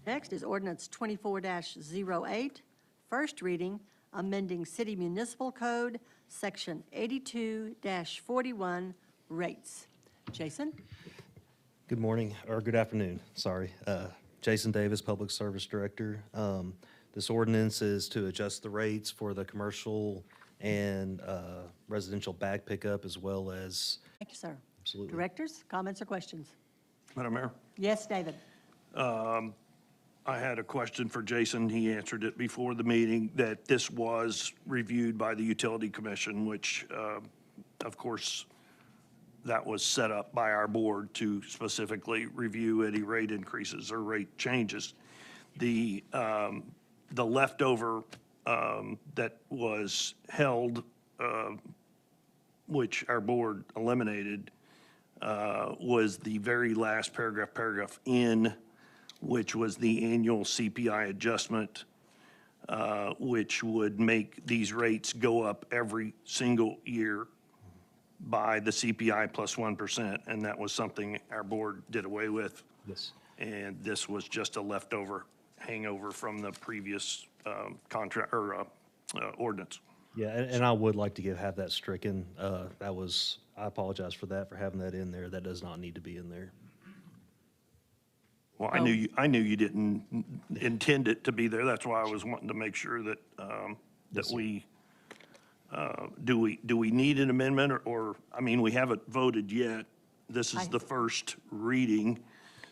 Next is ordinance 24-08, first reading, amending City Municipal Code, Section 82-41, rates. Jason? Good morning, or good afternoon, sorry. Jason Davis, Public Service Director. This ordinance is to adjust the rates for the commercial and residential bag pickup as well as, Thank you, sir. absolutely. Directors, comments or questions? Madam Mayor? Yes, David? I had a question for Jason. He answered it before the meeting, that this was reviewed by the Utility Commission, which, of course, that was set up by our board to specifically review any rate increases or rate changes. The leftover that was held, which our board eliminated, was the very last paragraph in, which was the annual CPI adjustment, which would make these rates go up every single year by the CPI plus 1%, and that was something our board did away with. Yes. And this was just a leftover hangover from the previous contract, or ordinance. Yeah, and I would like to have that stricken. I apologize for that, for having that in there. That does not need to be in there. Well, I knew you didn't intend it to be there. That's why I was wanting to make sure that, that we, do we need an amendment or, I mean, we haven't voted yet. This is the first reading,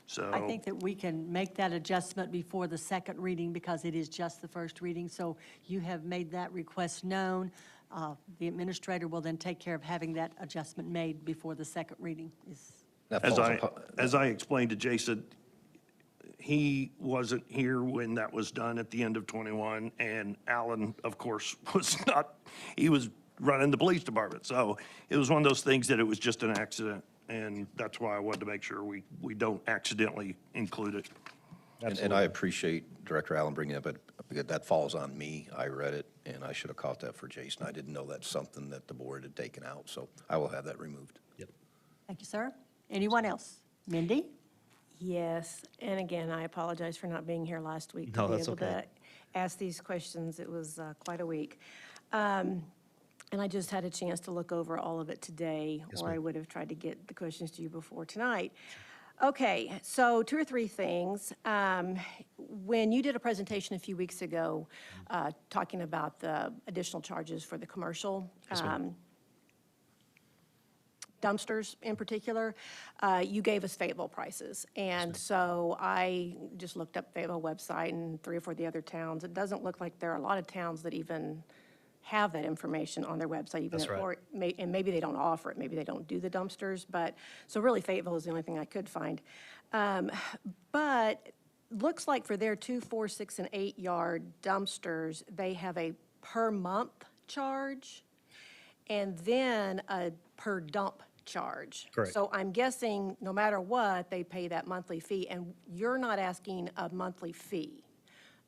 so. I think that we can make that adjustment before the second reading because it is just the first reading. So you have made that request known. The administrator will then take care of having that adjustment made before the second reading is. That As falls as I explained to Jason, he wasn't here when that was done at the end of '21, and Alan, of course, was not, he was running the police department. So it was one of those things that it was just an accident, and that's why I wanted to make sure we don't accidentally include it. And I appreciate Director Allen bringing it up, but because that falls on me. I read it, and I should have caught that for Jason. I didn't know that's something that the board had taken out, so I will have that removed. Yep. Thank you, sir. Anyone else? Mindy? Yes, and again, I apologize for not being here last week. No, To be that's able to okay. ask these questions, it was quite a week. And I just had a chance to look over all of it today, Yes, or I ma'am. would have tried to get the questions to you before tonight. Okay, so 2 or 3 things. When you did a presentation a few weeks ago, talking about the additional charges for the commercial, dumpsters in particular, you gave us Fayetteville prices. And so I just looked up Fayetteville website and 3 or 4 of the other towns. It doesn't look like there are a lot of towns that even have that information on their website. Even That's right. or and maybe they don't offer it, maybe they don't do the dumpsters, but, so really Fayetteville is the only thing I could find. But looks like for their 2, 4, 6, and 8 yard dumpsters, they have a per month charge and then a per dump charge. Correct. So I'm guessing no matter what, they pay that monthly fee, and you're not asking a monthly fee.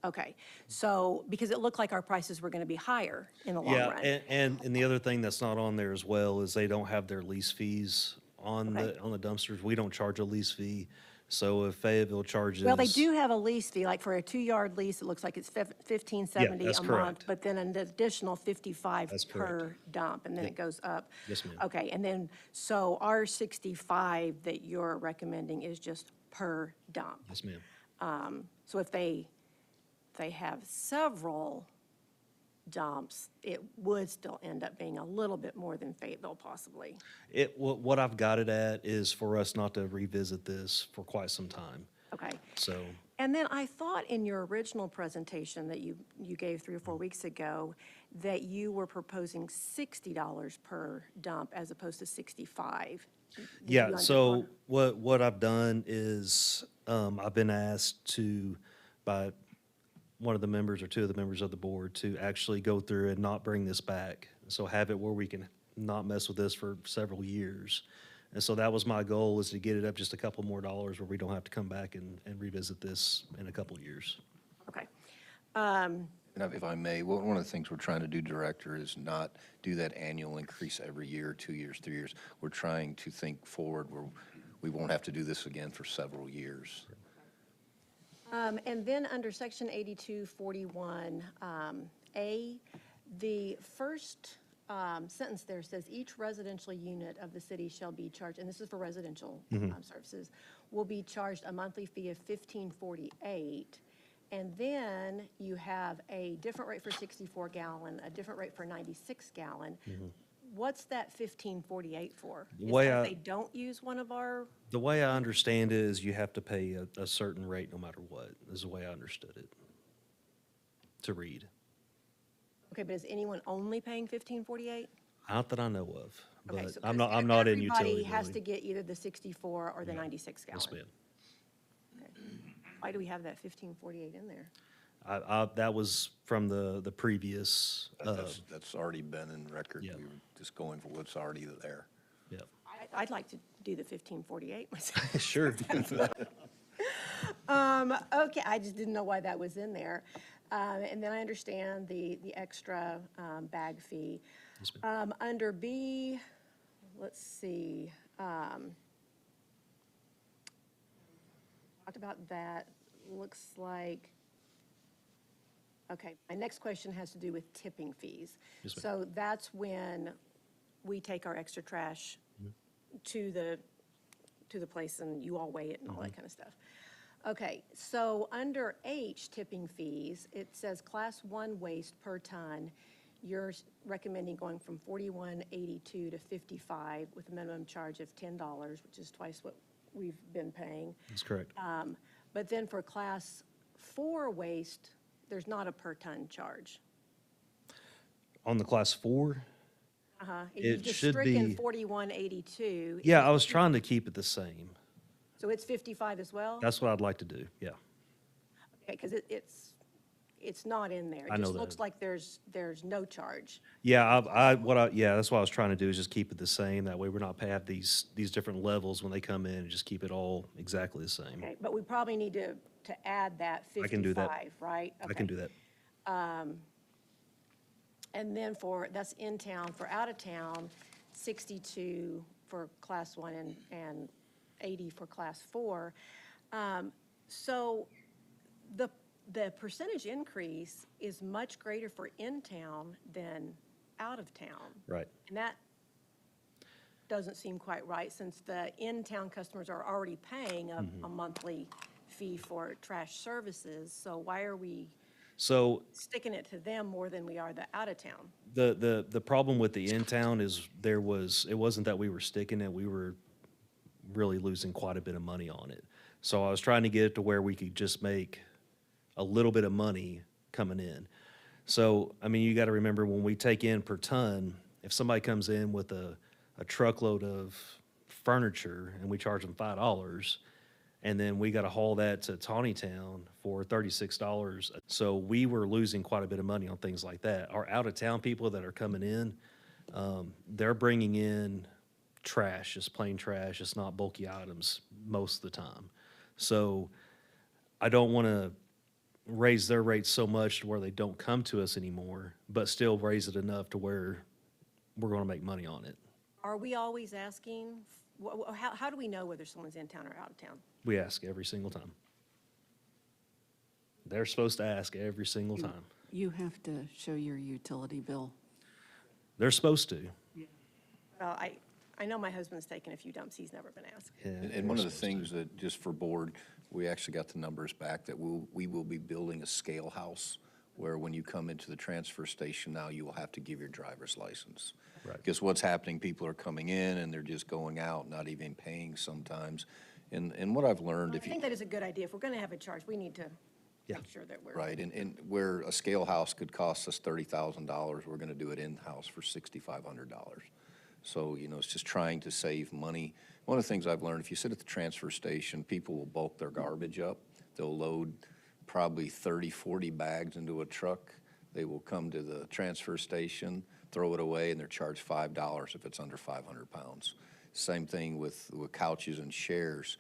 Okay, so, because it looked like our prices were gonna be higher in the long Yeah, run. and the other thing that's not on there as well is they don't have their lease fees on Okay. the dumpsters. We don't charge a lease fee. So if Fayetteville charges. Well, they do have a lease fee, like for a 2 yard lease, it looks like it's $15.70 that's a month, correct. but then an additional 55 That's per correct. dump, and then it goes up. Yes, ma'am. Okay, and then, so our 65 that you're recommending is just per dump. Yes, ma'am. So if they have several dumps, it would still end up being a little bit more than Fayetteville possibly. What I've got it at is for us not to revisit this for quite some time. Okay. So, And then I thought in your original presentation that you gave 3 or 4 weeks ago, that you were proposing $60 per dump as opposed to 65. Did you yeah, under- so what I've done is, I've been asked by one of the members or 2 of the members of the board to actually go through and not bring this back. So have it where we can not mess with this for several years. And so that was my goal, is to get it up just a couple more dollars where we don't have to come back and revisit this in a couple of years. Okay. And if I may, one of the things we're trying to do, Director, is not do that annual increase every year, 2 years, 3 years. We're trying to think forward where we won't have to do this again for several years. And then under section 8241, A, the first sentence there says, each residential unit of the city shall be charged, and this is for residential services, will be charged a monthly fee of $15.48. And then you have a different rate for 64 gallon, a different rate for 96 gallon. What's that $15.48 for? Is way that I- if they don't use one of our, The way I understand it is you have to pay a certain rate no matter what, is the way I understood it, to read. okay, but is anyone only paying $15.48? Not that I know of, Okay, but so- I'm 'cause not in utility Everybody has to billing. get either the 64 or the 96 gallon. Yes, ma'am. Why do we have that 1548 in there? That was from the previous, That's already been in record. Yeah. We were just going for what's already there. yeah. I'd like to do the 1548 myself. Sure. Okay, I just didn't know why that was in there. And then I understand the extra bag fee. Yes, ma'am. Under B, let's see. Talked about that. Looks like, okay, my next question has to do with tipping fees. Yes, ma'am. So that's when we take our extra trash to the place and you all weigh it and all that kind of stuff. Okay, so under H, tipping fees, it says Class 1 waste per ton. You're recommending going from $41.82 to $55 with a minimum charge of $10, which is twice what we've been paying. That's correct. But then for Class 4 waste, there's not a per ton charge. On the class 4, You've It just should stricken be- 41.82. yeah, I was trying to keep it the same. So it's 55 as well? That's what I'd like to do, yeah. Okay, because it's not in there. I It know just that. looks like there's no charge. Yeah, yeah, that's what I was trying to do, is just keep it the same. That way we're not have these different levels when they come in, and just keep it all exactly the same. Okay, but we probably need to add that 55, I can do that. right? I can Okay. do that. And then that's in town. For out of town, 62 for Class 1 and 80 for Class 4. So the percentage increase is much greater for in town than out of town. Right. And that doesn't seem quite right, since the in-town customers are already paying a monthly fee for trash services. So why are we So sticking it to them more than we are the out-of-town? the problem with the in-town is it wasn't that we were sticking it, we were really losing quite a bit of money on it. So I was trying to get it to where we could just make a little bit of money coming in. So, I mean, you got to remember, when we take in per ton, if somebody comes in with a truckload of furniture and we charge them $5, and then we got to haul that to Tawnytown for $36. So we were losing quite a bit of money on things like that. Our out-of-town people that are coming in, they're bringing in trash, just plain trash. It's not bulky items most of the time. So I don't want to raise their rates so much to where they don't come to us anymore, but still raise it enough to where we're going to make money on it. Are we always asking, how do we know whether someone's in town or out of town? We ask every single time. They're supposed to ask every single time. You have to show your utility bill. They're supposed to. Well, I know my husband's taken a few dumps, he's never been asked. Yeah, And one of the things that, just for board, we actually got the numbers back, that we will be building a scale house where when you come into the transfer station now, you will have to give your driver's license. Right. Because what's happening, people are coming in and they're just going out, not even paying sometimes. And what I've learned, I if you. think that is a good idea. If we're going to have a charge, we need to Yeah. make sure that we're. Right, and where a scale house could cost us $30,000, we're gonna do it in-house for $6,500. So, it's just trying to save money. One of the things I've learned, if you sit at the transfer station, people will bulk their garbage up. They'll load probably 30, 40 bags into a truck. They will come to the transfer station, throw it away, and they're charged $5 if it's under 500 pounds. Same thing with couches and chairs.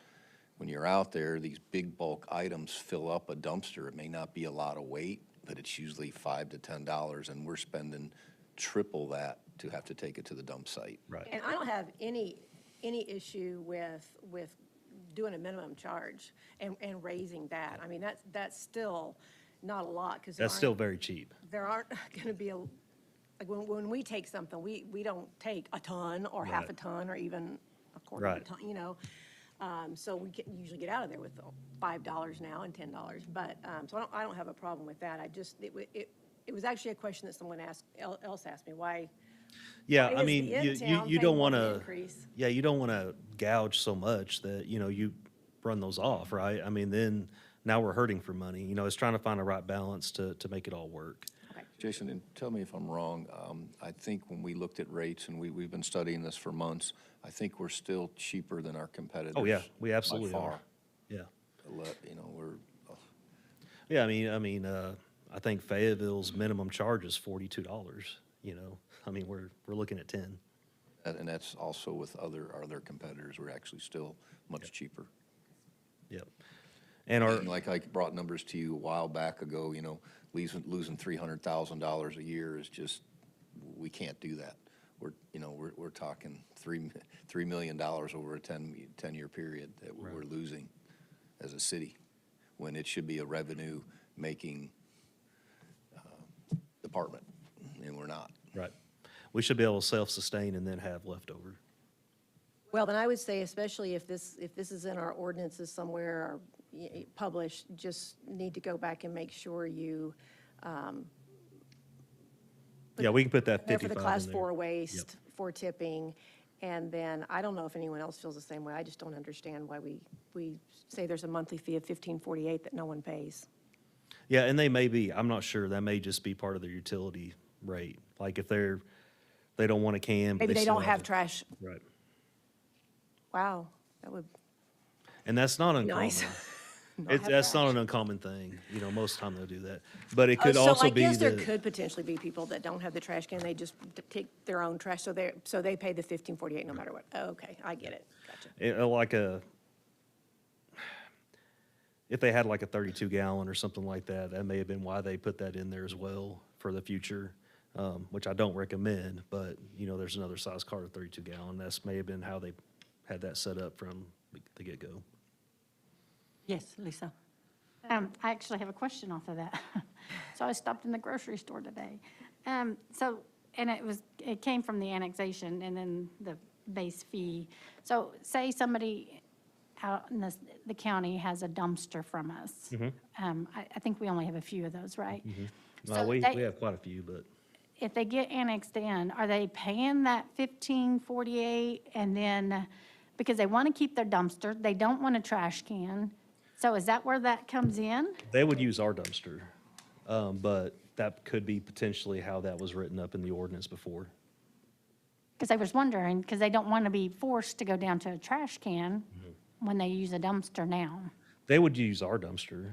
When you're out there, these big bulk items fill up a dumpster. It may not be a lot of weight, but it's usually $5 to $10, and we're spending triple that to have to take it to the dump site. Right. And I don't have any issue with doing a minimum charge and raising that. I mean, that's still not a lot, because That's still very cheap. there aren't going to be like when we take something, we don't take a ton or half a Right. ton or even a quarter of a Right. ton, so we can usually get out of there with $5 now and $10. But, so I don't have a problem with that. It was actually a question that someone else asked me, why. Yeah, Why I is mean, the you in-town you paying don't more want the to, increase? yeah, you don't want to gouge so much that, you run those off, right? I mean, then now we're hurting for money. It's trying to find a right balance to make it all work. Okay. Jason, and tell me if I'm wrong, I think when we looked at rates, and we've been studying this for months, I think we're still cheaper than our competitors. Oh, yeah, we by absolutely far. are. Yeah. You know, we're, Yeah, I think Fayetteville's minimum charge is $42, you know? I mean, we're looking at 10. and that's also with our other competitors, we're actually still much cheaper. Yep. And our, And like I brought numbers to you a while back ago, you know, losing $300,000 a year is just, we can't do that. We're talking $3 million over a 10-year period that we're losing as a city, when it should be a revenue-making department, and we're not. right. We should be able to self-sustain and then have leftover. Well, then I would say, especially if this is in our ordinances somewhere or published, just need to go back and make sure you, Yeah, we can put that there 55 for the in class there. 4 waste, for tipping. And then, I don't know if anyone else feels the same way. I just don't understand why we say there's a monthly fee of $15.48 that no one pays. Yeah, and they may be, I'm not sure, that may just be part of their utility rate. Like if they don't want a can, but Maybe they still don't have it. trash. Right. Wow, that would And that's not be uncommon. nice. Not have That's not trash. an uncommon thing. You know, most of the time they'll do that. But it Oh, could also be So I guess there that, could potentially be people that don't have the trash can, they just take their own trash, so they pay the $15.48 no matter what. Oh, okay, I get it, gotcha. if they had like a 32 gallon or something like that, that may have been why they put that in there as well for the future, which I don't recommend, but, you know, there's another size cart of 32 gallon. That's may have been how they had that set up from the get-go. Yes, Lisa? I actually have a question off of that. So I stopped in the grocery store today. And it came from the annexation and then the base fee. So say somebody out in the county has a dumpster from us. I think we only have a few of those, right? No, So we they- have quite a few, but If they get annexed in, are they paying that $15.48 and then, because they want to keep their dumpster, they don't want a trash can? So is that where that comes in? they would use our dumpster. But that could be potentially how that was written up in the ordinance before. Because I was wondering, because they don't want to be forced to go down to a trash can when they use a dumpster now. They would use our dumpster,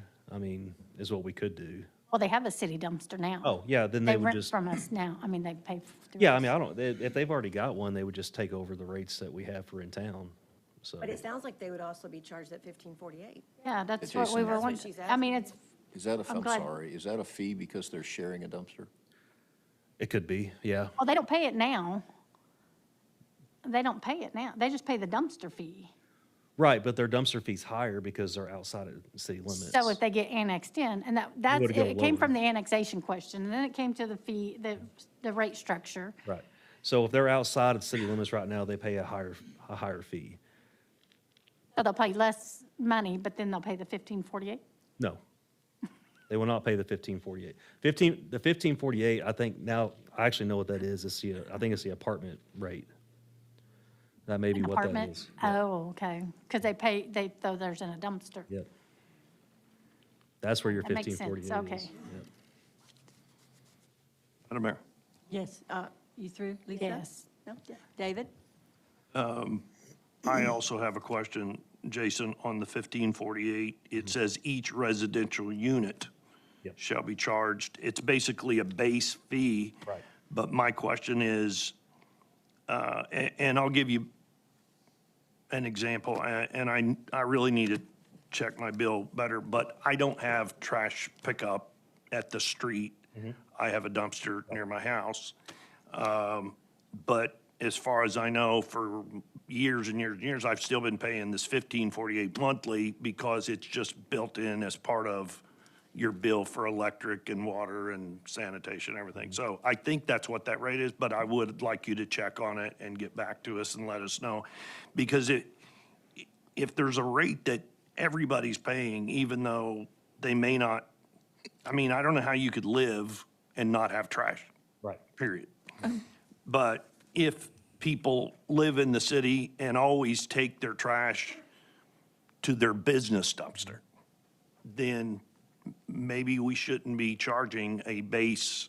is what we could do. Well, they have a city dumpster now. Oh, yeah, then They they would rent just, from us now. I mean, they pay. through yeah, us. if they've already got one, they would just take over the rates that we have for in town, so. But it sounds like they would also be charged at $15.48. Yeah, that's Jason, what we were That's what wondering. she's I mean, asking. it's, Is that I'm I'm glad- sorry, is that a fee because they're sharing a dumpster? It could be, yeah. well, they don't pay it now. They don't pay it now. They just pay the dumpster fee. Right, but their dumpster fee's higher because they're outside of city limits. So if they get annexed in, and that's, would've go it came lower. from the annexation question, and then it came to the fee, the rate structure. Right. So if they're outside of city limits right now, they pay a higher fee. So they'll pay less money, but then they'll pay the $15.48? No. They will not pay the $15.48. The $15.48, I think now, I actually know what that is. I think it's the apartment rate. That may be An what that apartment? is. Yeah. Oh, okay. Because they throw theirs in a dumpster. Yep. That's where your That makes sense, 1548 okay. is. Yep. Madam Mayor? Yes, you through, Lisa? Yes. No? David? I also have a question, Jason, on the 1548. It says each residential unit Yep. shall be charged. It's basically a base fee. Right. But my question is, and I'll give you an example, and I really need to check my bill better, but I don't have trash pickup at the street. I have a dumpster near my house. But as far as I know, for years and years and years, I've still been paying this 1548 monthly because it's just built in as part of your bill for electric and water and sanitation, everything. So I think that's what that rate is, but I would like you to check on it and get back to us and let us know. Because if there's a rate that everybody's paying, even though they may not, I don't know how you could live and not have trash. Right. Period. But if people live in the city and always take their trash to their business dumpster, then maybe we shouldn't be charging a base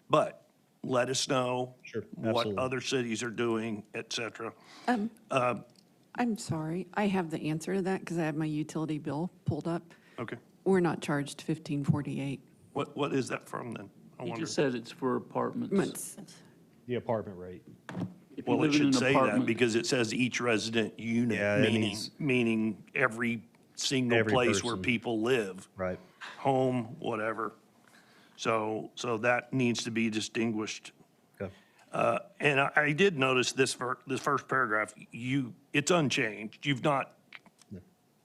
But let us know Sure, what absolutely. other cities are doing, et cetera. I'm sorry, I have the answer to that because I have my utility bill pulled up. Okay. We're not charged $15.48. What is that from then? I You wonder. just said it's for apartments. Months. The apartment rate. If you Well, it live in should an say that apartment- because it says each resident Yeah, unit, it needs- meaning every single Every place where person. people live. Right. Home, whatever. So that needs to be distinguished. Okay. And I did notice this first paragraph, it's unchanged. You've not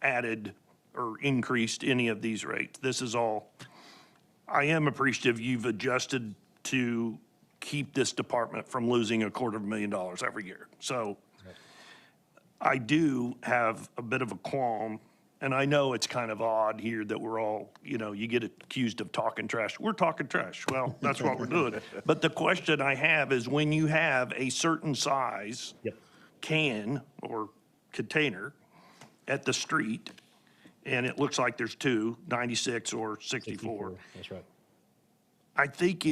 added or increased any of these rates. This is all, I am appreciative you've adjusted to keep this department from losing $250,000 every year. So I do have a bit of a qualm, and I know it's kind of odd here that we're all, you get accused of talking trash. We're talking trash. Well, that's what we're doing. But the question I have is when you have a certain size Yep. can or container at the street, and it looks like there's two, 96 or 64. That's right. I think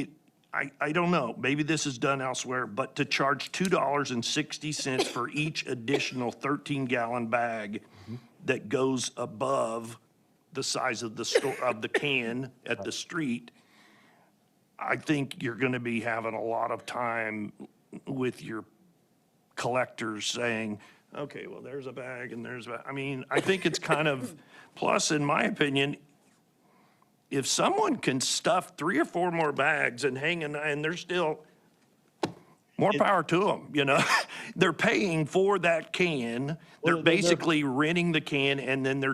I don't know, maybe this is done elsewhere, but to charge $2.60 for each additional 13-gallon bag that goes above the size of the can at the street, I think you're gonna be having a lot of time with your collectors saying, okay, well, there's a bag and there's a, I mean, I think it's kind of, plus, in my opinion, if someone can stuff 3 or 4 more bags and and they're still, more power to them, They're paying for that can. They're Well, they're- basically renting the can and then we're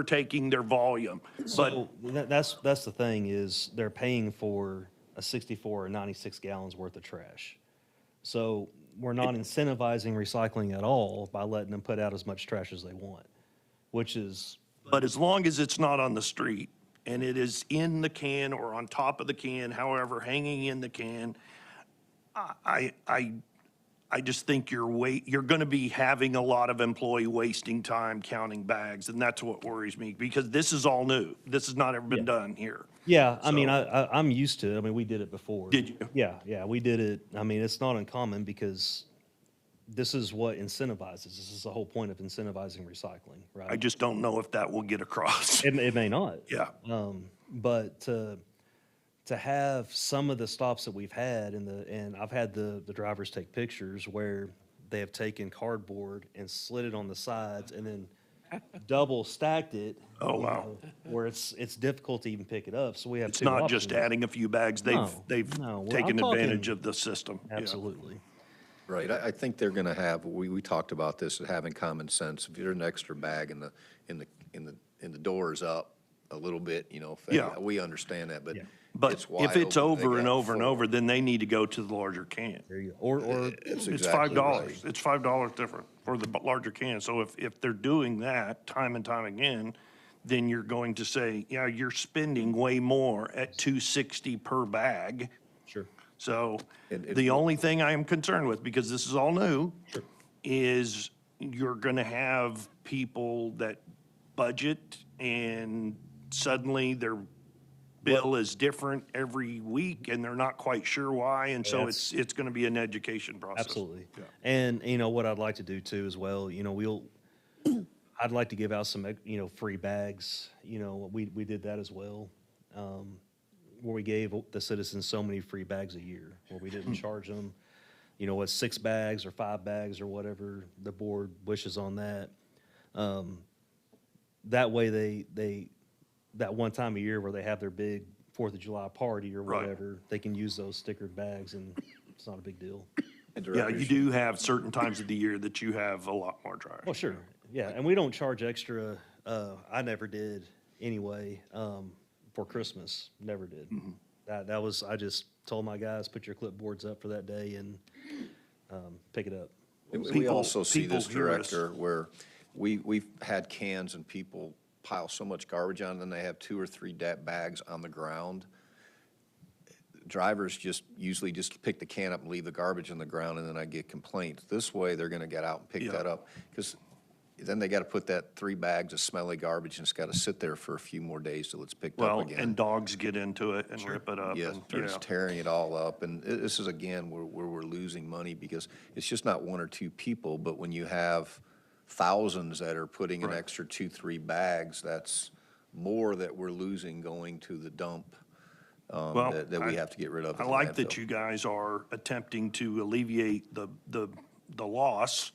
taking their volume. But So that's the thing is they're paying for a 64 or 96 gallons worth of trash. So we're not incentivizing recycling at all by letting them put out as much trash as they want, which is, But as long as it's not on the street and it is in the can or on top of the can, however, hanging in the can, I just think you're going to be having a lot of employee wasting time counting bags, and that's what worries me because this is all new. This has not ever been done here. yeah, I mean, So- I'm used to it. I mean, we did it before. Did you? Yeah, we did it. I mean, it's not uncommon because this is what incentivizes. This is the whole point of incentivizing recycling, right? I just don't know if that will get across. It may not. Yeah. But to have some of the stops that we've had and I've had the drivers take pictures where they have taken cardboard and slid it on the sides and then double stacked it. Oh, you wow. know, Where it's difficult to even pick it up. So we have It's two not just options. adding a few bags. No, They've no. Well, taken I'm talking- advantage of the system. Yeah. Absolutely. Right, I think they're gonna have, we talked about this, having common sense. If there's an extra bag and the door is up a little bit, Yeah. we understand that, but But it's wide if it's open, they over and got over and full. over, then they need to go to the larger can. There you go. Or It's It's exactly $5. right. It's $5 different for the larger can. So if they're doing that time and time again, then you're going to say, yeah, you're spending way more at $2.60 per bag. sure. So And it- the only thing I am concerned with, because this is all new, is you're going to have people that budget and suddenly their bill is different every week and they're not quite sure why. And so That's- it's going to be an education process. Absolutely. Yeah. And, what I'd like to do too as well, I'd like to give out some, free bags. We did that as well. Where we gave the citizens so many free bags a year, where we didn't charge them, 6 bags or 5 bags or whatever the board wishes on that. That way that one time a year where they have their big 4th of July party or Right. whatever, they can use those stickered bags and it's not a big deal. And Yeah, you directors- do have certain times of the year that you have a lot more trash. Well, sure, yeah, and we don't charge extra, I never did anyway, for Christmas, never did. That was, I just told my guys, put your clipboards up for that day and, pick it up. And we People- also see this, people hear us. Director, where we've had cans and people pile so much garbage on, and they have 2 or 3 bags on the ground. Drivers usually just pick the can up and leave the garbage on the ground, and then I get complaints. This way, they're gonna get out and pick Yeah. that up. Because then they got to put that 3 bags of smelly garbage, and it's got to sit there for a few more days till it's picked up Well, again. and dogs get into it and rip it up. Yes, and- they're just tearing it all up, and this is, again, where we're losing money, because it's just not 1 or 2 people, but when you have thousands that are putting an Right. extra 2, 3 bags, that's more that we're losing going to the dump, Well, that we have to get rid of. I at the like that landfill. you guys are attempting to alleviate the loss,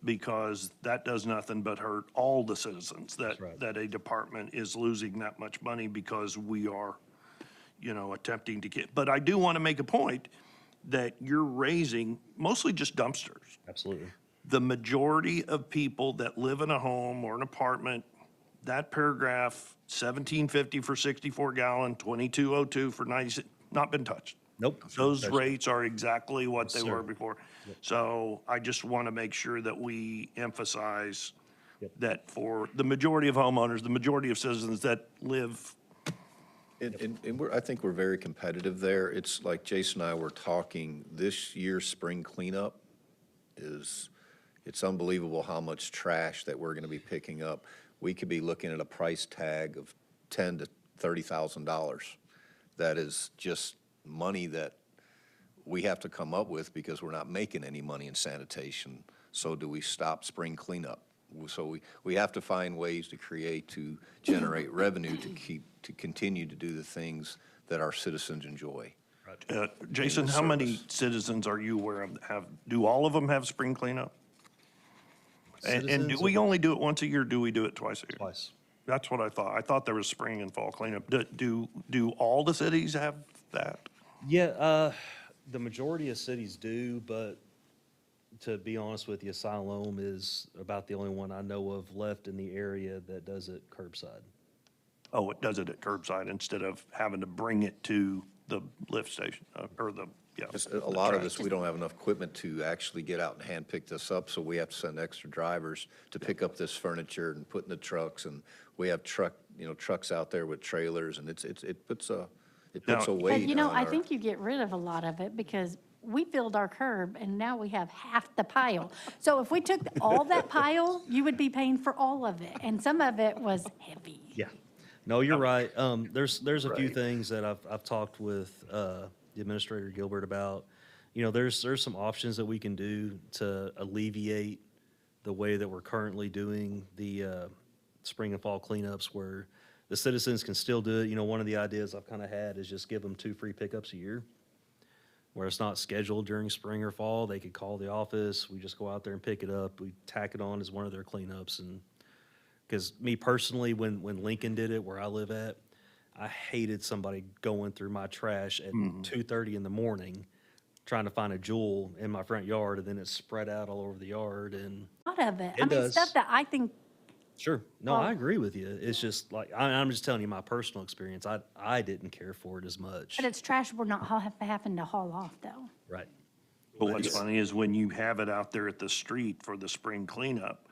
because that does nothing but hurt all the citizens, that a department is losing that much money because we are, attempting to get. But I do want to make a point that you're raising mostly just dumpsters. Absolutely. The majority of people that live in a home or an apartment, that paragraph, 1750 for 64 gallon, 2202 for 96, not been touched. Nope. Those rates are exactly what they Yes, were sir. before. So I just want to make sure that we emphasize that for the majority of homeowners, the majority of citizens that live, And I think we're very competitive there. It's like Jason and I were talking, this year's spring cleanup it's unbelievable how much trash that we're gonna be picking up. We could be looking at a price tag of $10,000 to $30,000. That is just money that we have to come up with because we're not making any money in sanitation. So do we stop spring cleanup? So we have to find ways to generate revenue to continue to do the things that our citizens enjoy. Jason, how many citizens are you aware of do all of them have spring cleanup? And do Citizens we only do it once a year, or do we do it twice a year? Twice. That's what I thought. I thought there was spring and fall cleanup. Do all the cities have that? Yeah, the majority of cities do, but to be honest with you, Siloam is about the only one I know of left in the area that does it curbside. Oh, it does it at curbside instead of having to bring it to the lift station, or Just a lot of this, we don't have enough equipment to actually get out and hand pick this up, so we have to send extra drivers to pick up this furniture and put in the trucks, and we have trucks out there with trailers, and it puts a weight But, on I our- think you get rid of a lot of it because we filled our curb and now we have half the pile. So if we took all that pile, you would be paying for all of it, and some of it was heavy. Yeah. No, you're right. There's a few Right. things that I've talked with the Administrator Gilbert about. There's some options that we can do to alleviate the way that we're currently doing the spring and fall cleanups, where the citizens can still do it. One of the ideas I've kind of had is just give them 2 free pickups a year, where it's not scheduled during spring or fall. They could call the office, we just go out there and pick it up, we tack it on as one of their cleanups. And because me personally, when Lincoln did it where I live at, I hated somebody going through my trash at 2:30 in the morning, trying to find a jewel in my front yard, and then it's spread out all over the yard. And A lot of it. It does. Stuff that I think, sure, no, I agree with you. It's just like, I'm just telling you my personal experience. I didn't care for it as much. but it's trash we're not having to haul off, though. Right. But what's funny is when you have it out there at the street for the spring cleanup,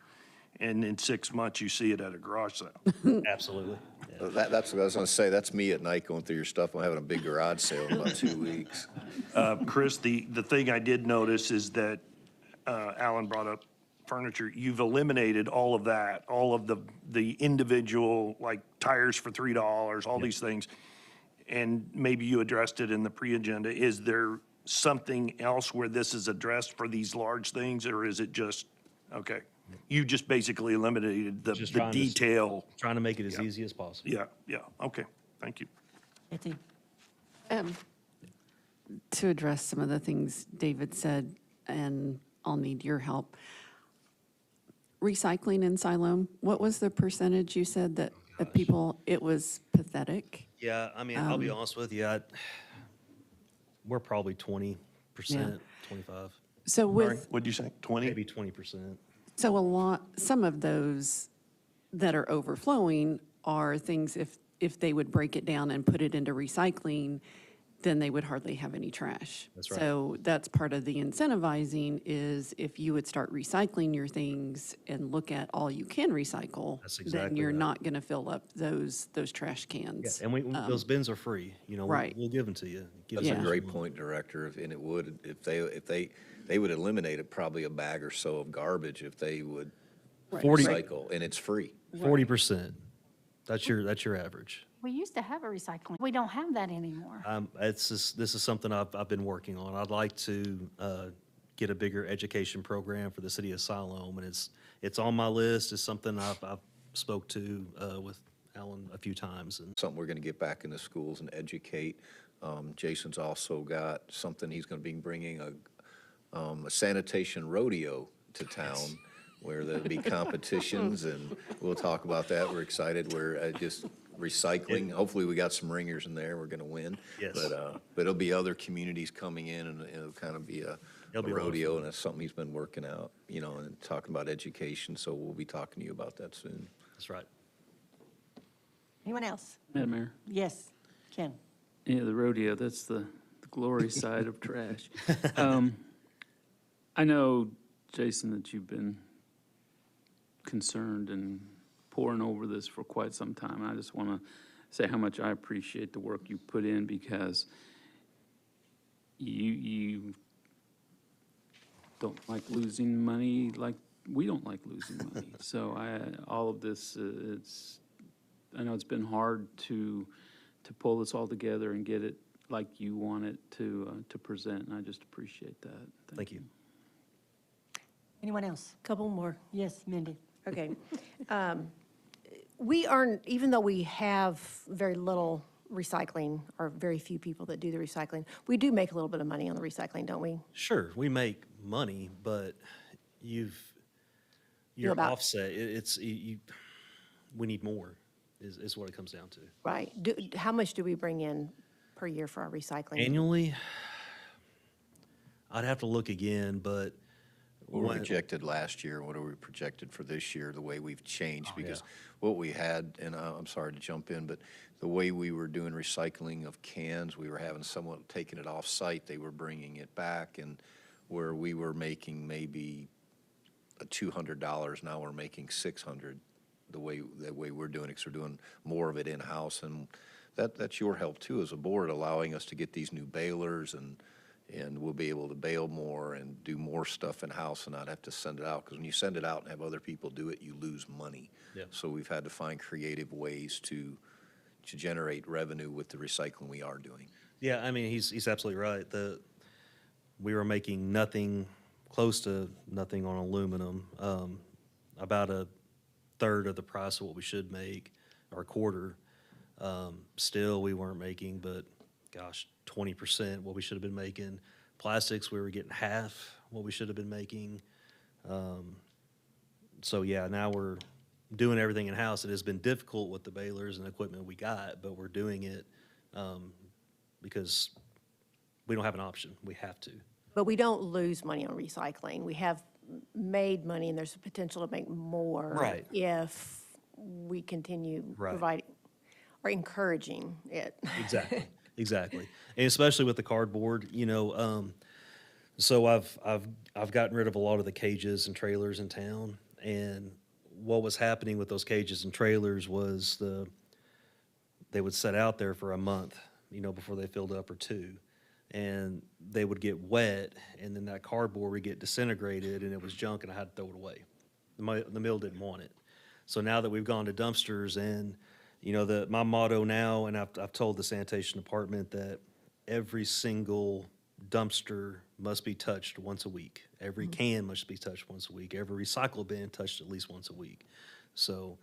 and in 6 months you see it at a garage sale. Absolutely. Yeah. That's what I was gonna say, that's me at night going through your stuff, I'm having a big garage sale in about 2 weeks. Chris, the thing I did notice is that Alan brought up furniture. You've eliminated all of that, all of the individual, like tires for $3, all these things. And maybe you addressed it in the pre-agenda. Is there something else where this is addressed for these large things, or is it just, okay? You just basically eliminated the Just trying to- detail. Trying to make it as easy as possible. Yeah, okay, thank you. Betsy? To address some of the things David said, and I'll need your help. Recycling in Siloam, what was the percentage you said that of people, it was pathetic? Yeah, I'll be honest with you, we're probably 20%, 25, So with, What'd you say, 20? maybe 20%. so some of those that are overflowing are things if they would break it down and put it into recycling, then they would hardly have any trash. That's right. So that's part of the incentivizing is if you would start recycling your things and look at all you can recycle, That's then exactly you're right. not going to fill up those trash Yeah, cans. and those bins are free, Right. we'll give them to you. Give That's us a Yeah. great point, Director, and it would, if they would eliminate it, probably a bag or so of garbage if they would recycle, and it's free. 40%. That's your average. We used to have a recycling. We don't have that anymore. This is something I've been working on. I'd like to get a bigger education program for the city of Siloam, and it's on my list. It's something I've spoke to with Alan a few times. And Something we're going to get back into schools and educate. Jason's also got something, he's going to be bringing a sanitation rodeo to town where there'll be competitions, and we'll talk about that. We're excited. We're just recycling. Hopefully, we got some ringers in there. We're going to win. Yes. But it'll be other communities coming in, and it'll kind of be a It'll be a lot of rodeo, fun. and that's something he's been working out, and talking about education. So we'll be talking to you about that soon. that's right. Anyone else? Madam Mayor? Yes, Ken. Yeah, the rodeo, that's the glory side of trash. I know, Jason, that you've been concerned and poring over this for quite some time. I just want to say how much I appreciate the work you put in, because you don't like losing money like we don't like losing money. So all of this, I know it's been hard to pull this all together and get it like you want it to present, and I just appreciate that. Thank you. Anyone else? Couple more. Yes, Mindy. Okay. We aren't, even though we have very little recycling, or very few people that do the recycling, we do make a little bit of money on the recycling, don't we? Sure, we make money, but your about- offset, we need more, is what it comes down to. Right. How much do we bring in per year for our recycling? Annually, I'd have to look again, but What we when- projected last year, what are we projected for this year, the way we've changed? Oh, Because yeah. what we had, and I'm sorry to jump in, but the way we were doing recycling of cans, we were having someone taking it off-site, they were bringing it back, and where we were making maybe $200, now we're making $600, the way we're doing it, because we're doing more of it in-house, and that's your help too as a board, allowing us to get these new balers, and we'll be able to bale more and do more stuff in-house and not have to send it out. Because when you send it out and have other people do it, you lose money. Yeah. So we've had to find creative ways to generate revenue with the recycling we are doing. Yeah, I mean, he's absolutely right. We were making nothing, close to nothing on aluminum, about a third of the price of what we should make, or a quarter. Still, we weren't making, but gosh, 20% what we should have been making. Plastics, we were getting half what we should have been making. So yeah, now we're doing everything in-house. It has been difficult with the balers and equipment we got, but we're doing it because we don't have an option. We have to. But we don't lose money on recycling. We have made money, and there's a potential to make more. Right. If we continue Right. providing, or encouraging it. Exactly, exactly. And especially with the cardboard, so I've gotten rid of a lot of the cages and trailers in town. And what was happening with those cages and trailers was they would sit out there for a month, before they filled up, or two. And they would get wet, and then that cardboard would get disintegrated, and it was junk, and I had to throw it away. The mill didn't want it. So now that we've gone to dumpsters, and my motto now, and I've told the sanitation department that every single dumpster must be touched once a week. Every can must be touched once a week. Every recycle bin touched at least once a week. So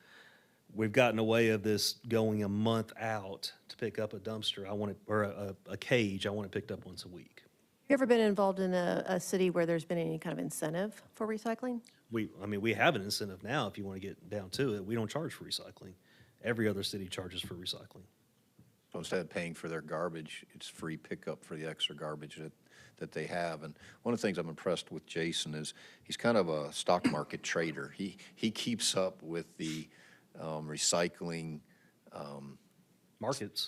we've gotten away of this going a month out to pick up a dumpster. I want it, or a cage. I want it picked up once a week. You ever been involved in a city where there's been any kind of incentive for recycling? We have an incentive now. If you want to get down to it, we don't charge for recycling. Every other city charges for recycling. So instead of paying for their garbage, it's free pickup for the extra garbage that they have. And one of the things I'm impressed with Jason is he's kind of a stock market trader. He keeps up with the recycling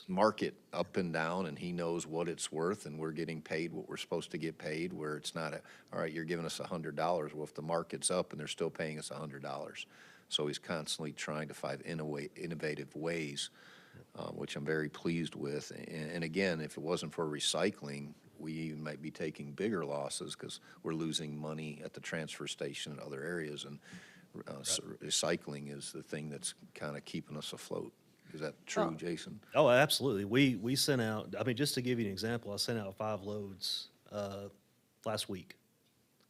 market up and down, and he knows what it's worth, and we're getting paid what we're supposed to get paid, where it's not all right, you're giving us $100. Well, if the market's up and they're still paying us $100. So he's constantly trying to find innovative ways, which I'm very pleased with. And again, if it wasn't for recycling, we even might be taking bigger losses because we're losing money at the transfer station and other areas. And recycling is the thing that's kind of keeping us afloat. Is that true, Jason? Oh, absolutely. We sent out, I mean, just to give you an example, I sent out 5 loads last week.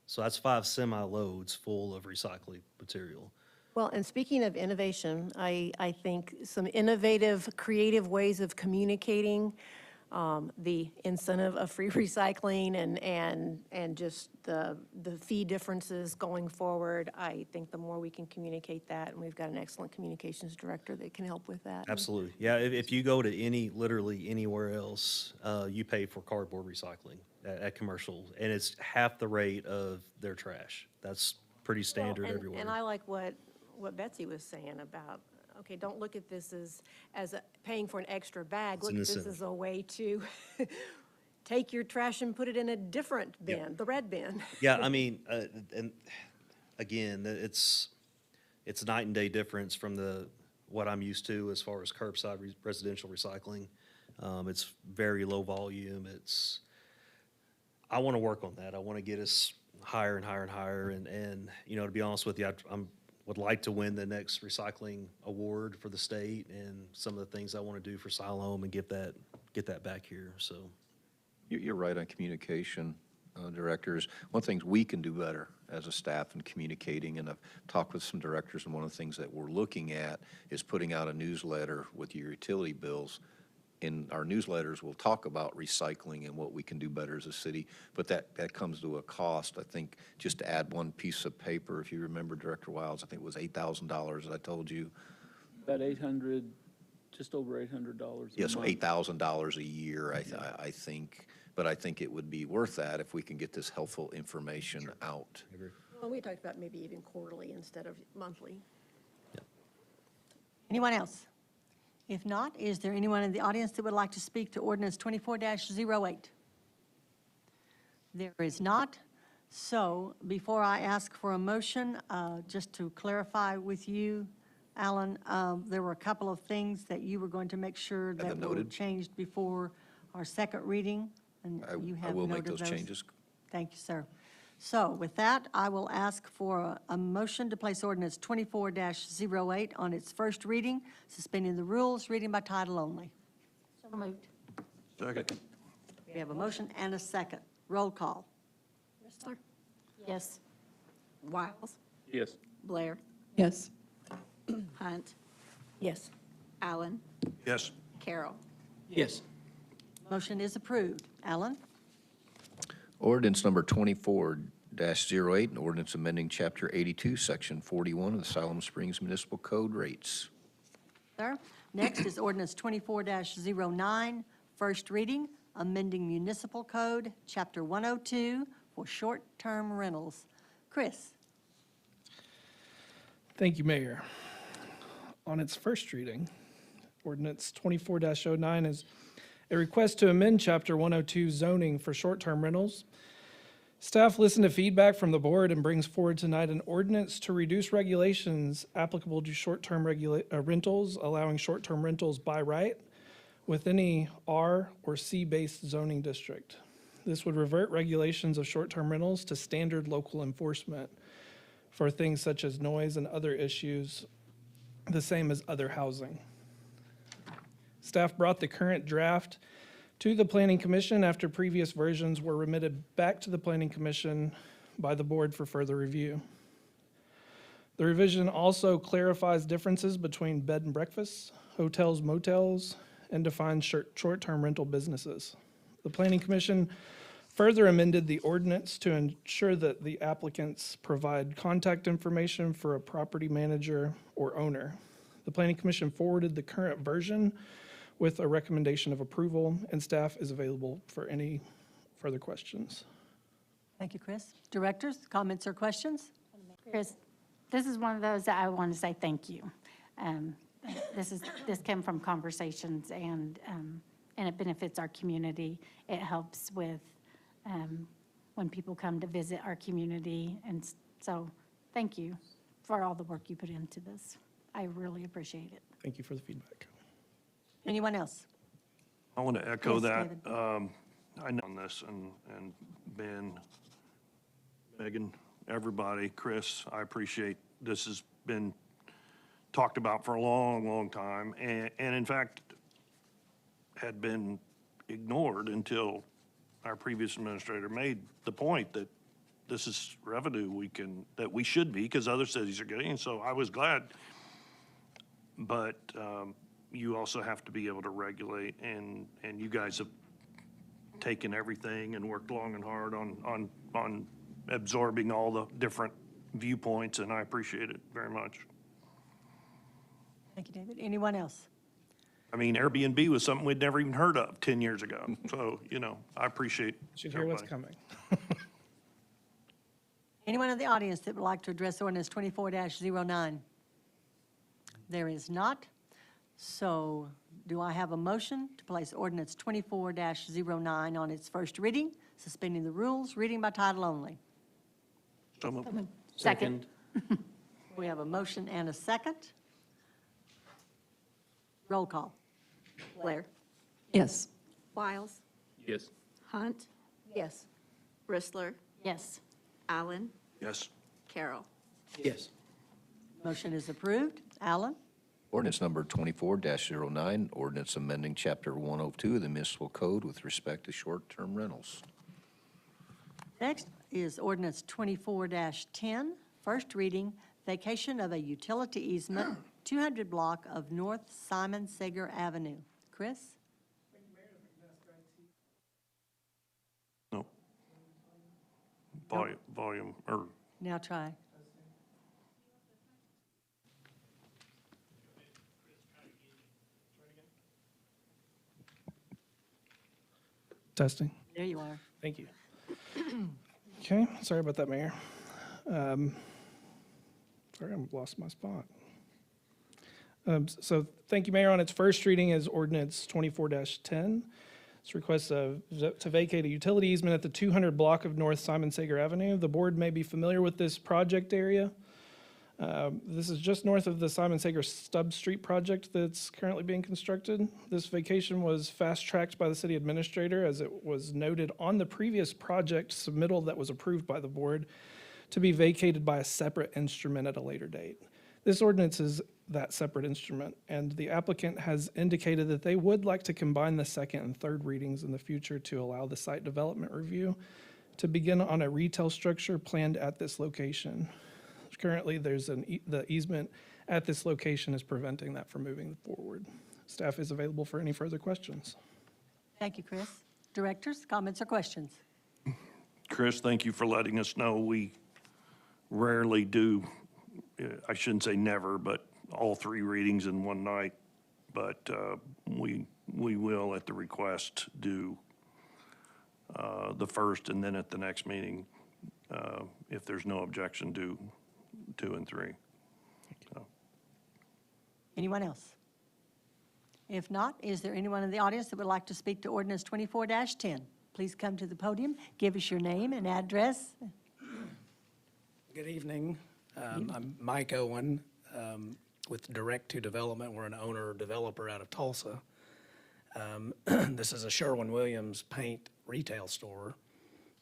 So that's 5 semi-loads full of recycling material. Well, and speaking of innovation, I think some innovative, creative ways of communicating, the incentive of free recycling and just the fee differences going forward, I think the more we can communicate that, and we've got an excellent communications director that can help with that. Absolutely. Yeah, if you go to literally anywhere else, you pay for cardboard recycling at commercial, and it's half the rate of their trash. That's pretty standard Well, everywhere. And I like what Betsy was saying about, okay, don't look at this as paying for an extra bag. It's Look an at this incentive. as a way to take your trash and put it in a different bin, the red bin. Yeah, I mean, and again, it's night and day difference from what I'm used to as far as curbside residential recycling. It's very low volume. I want to work on that. I want to get us higher and higher and higher. And to be honest with you, would like to win the next recycling award for the state and some of the things I want to do for Siloam and get that back here, so. You're right on communication, directors. One of the things we can do better as a staff in communicating, and I've talked with some directors, and one of the things that we're looking at is putting out a newsletter with your utility bills. In our newsletters, we'll talk about recycling and what we can do better as a city, but that comes to a cost. I think just to add one piece of paper, if you remember, Director Wiles, I think it was $8,000 I told you. About just over $800. Yeah, so $8,000 a year, I think. But I think it would be worth that if we can get this helpful information out. Well, we talked about maybe even quarterly instead of monthly. Anyone else? If not, is there anyone in the audience that would like to speak to ordinance 24-08? There is not. So before I ask for a motion, just to clarify with you, Alan, there were a couple of things that you were going to make sure them that were noted. changed before our second reading, and you I have will note make of those changes. Thank you, sir. So with that, I will ask for a motion to place ordinance 24-08 on its first reading, suspending the rules, reading by title only. So moved. Second. We have a motion and a second. Roll call. Rissler? Yes. Wiles? Yes. Blair? Yes. Hunt? Yes. Allen? Yes. Carroll? Yes. Motion is approved. Alan? Ordinance number 24-08, an ordinance amending Chapter 82, Section 41 of the Siloam Springs Municipal Code rates. Sir. Next is ordinance 24-09, first reading, amending municipal code, Chapter 102 for short-term rentals. Chris? Thank you, Mayor. On its first reading, ordinance 24-09 is a request to amend Chapter 102 zoning for short-term rentals. Staff listened to feedback from the board and brings forward tonight an ordinance to reduce regulations applicable to short-term rentals, allowing short-term rentals by right with any R or C-based zoning district. This would revert regulations of short-term rentals to standard local enforcement for things such as noise and other issues, the same as other housing. Staff brought the current draft to the Planning Commission after previous versions were remitted back to the Planning Commission by the board for further review. The revision also clarifies differences between bed and breakfasts, hotels, motels, and defines short-term rental businesses. The Planning Commission further amended the ordinance to ensure that the applicants provide contact information for a property manager or owner. The Planning Commission forwarded the current version with a recommendation of approval, and staff is available for any further questions. Thank you, Chris. Directors, comments or questions? Chris, this is one of those that I want to say thank you. This came from conversations, and it benefits our community. It helps with when people come to visit our community, and so thank you for all the work you put into this. I really appreciate it. Thank you for the feedback. Anyone else? I want to echo Yes, that. David. I know on this, and Ben, Megan, everybody, Chris, I appreciate this has been talked about for a long, long time, and in fact, had been ignored until our previous administrator made the point that this is revenue that we should be, because other cities are getting, and so I was glad. But you also have to be able to regulate, and you guys have taken everything and worked long and hard on absorbing all the different viewpoints, and I appreciate it very much. Thank you, David. Anyone else? I mean, Airbnb was something we'd never even heard of 10 years ago. So, I appreciate Should hear what's everybody. coming. Anyone in the audience that would like to address ordinance 24-09? There is not. So do I have a motion to place ordinance 24-09 on its first reading, suspending the rules, reading by title only? So moved. Second. We have a motion and a second. Roll call. Blair. Yes. Wiles. Yes. Hunt. Yes. Bristler. Yes. Allen. Yes. Carroll. Yes. Motion is approved. Alan? Ordinance number 24-09, ordinance amending Chapter 102 of the Municipal Code with respect to short-term rentals. Next is ordinance 24-10, first reading, vacation of a utility easement, 200 block of North Simon Sager Avenue. Chris? No. Volume, or Now try. Testing. There you are. Thank you. Okay, sorry about that, Mayor. Sorry, I lost my spot. So thank you, Mayor. On its first reading is ordinance 24-10. It's request to vacate a utility easement at the 200 block of North Simon Sager Avenue. The board may be familiar with this project area. This is just north of the Simon Sager Stubb Street project that's currently being constructed. This vacation was fast-tracked by the city administrator, as it was noted on the previous project submittal that was approved by the board to be vacated by a separate instrument at a later date. This ordinance is that separate instrument, and the applicant has indicated that they would like to combine the second and third readings in the future to allow the site development review to begin on a retail structure planned at this location. Currently, there's the easement at this location is preventing that from moving forward. Staff is available for any further questions. Thank you, Chris. Directors, comments or questions? Chris, thank you for letting us know. We rarely do, I shouldn't say never, but all three readings in one night. But we will, at the request, do the first, and then at the next meeting, if there's no objection, do 2 and 3. So. Anyone else? If not, is there anyone in the audience that would like to speak to ordinance 24-10? Please come to the podium, give us your name and address. Good evening. I'm Mike Owen with Direct to Development. We're an owner-developer out of Tulsa. This is a Sherwin-Williams paint retail store.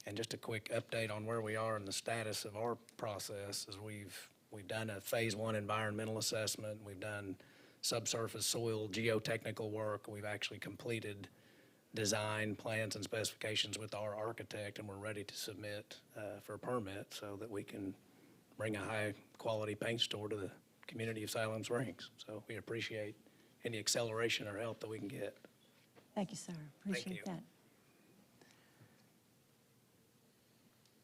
And just a quick update on where we are in the status of our process is we've done a phase 1 environmental assessment. We've done subsurface soil geotechnical work. We've actually completed design plans and specifications with our architect, and we're ready to submit for a permit so that we can bring a high-quality paint store to the community of Siloam Springs. So we appreciate any acceleration or help that we can get. Thank you, sir. Appreciate you. that.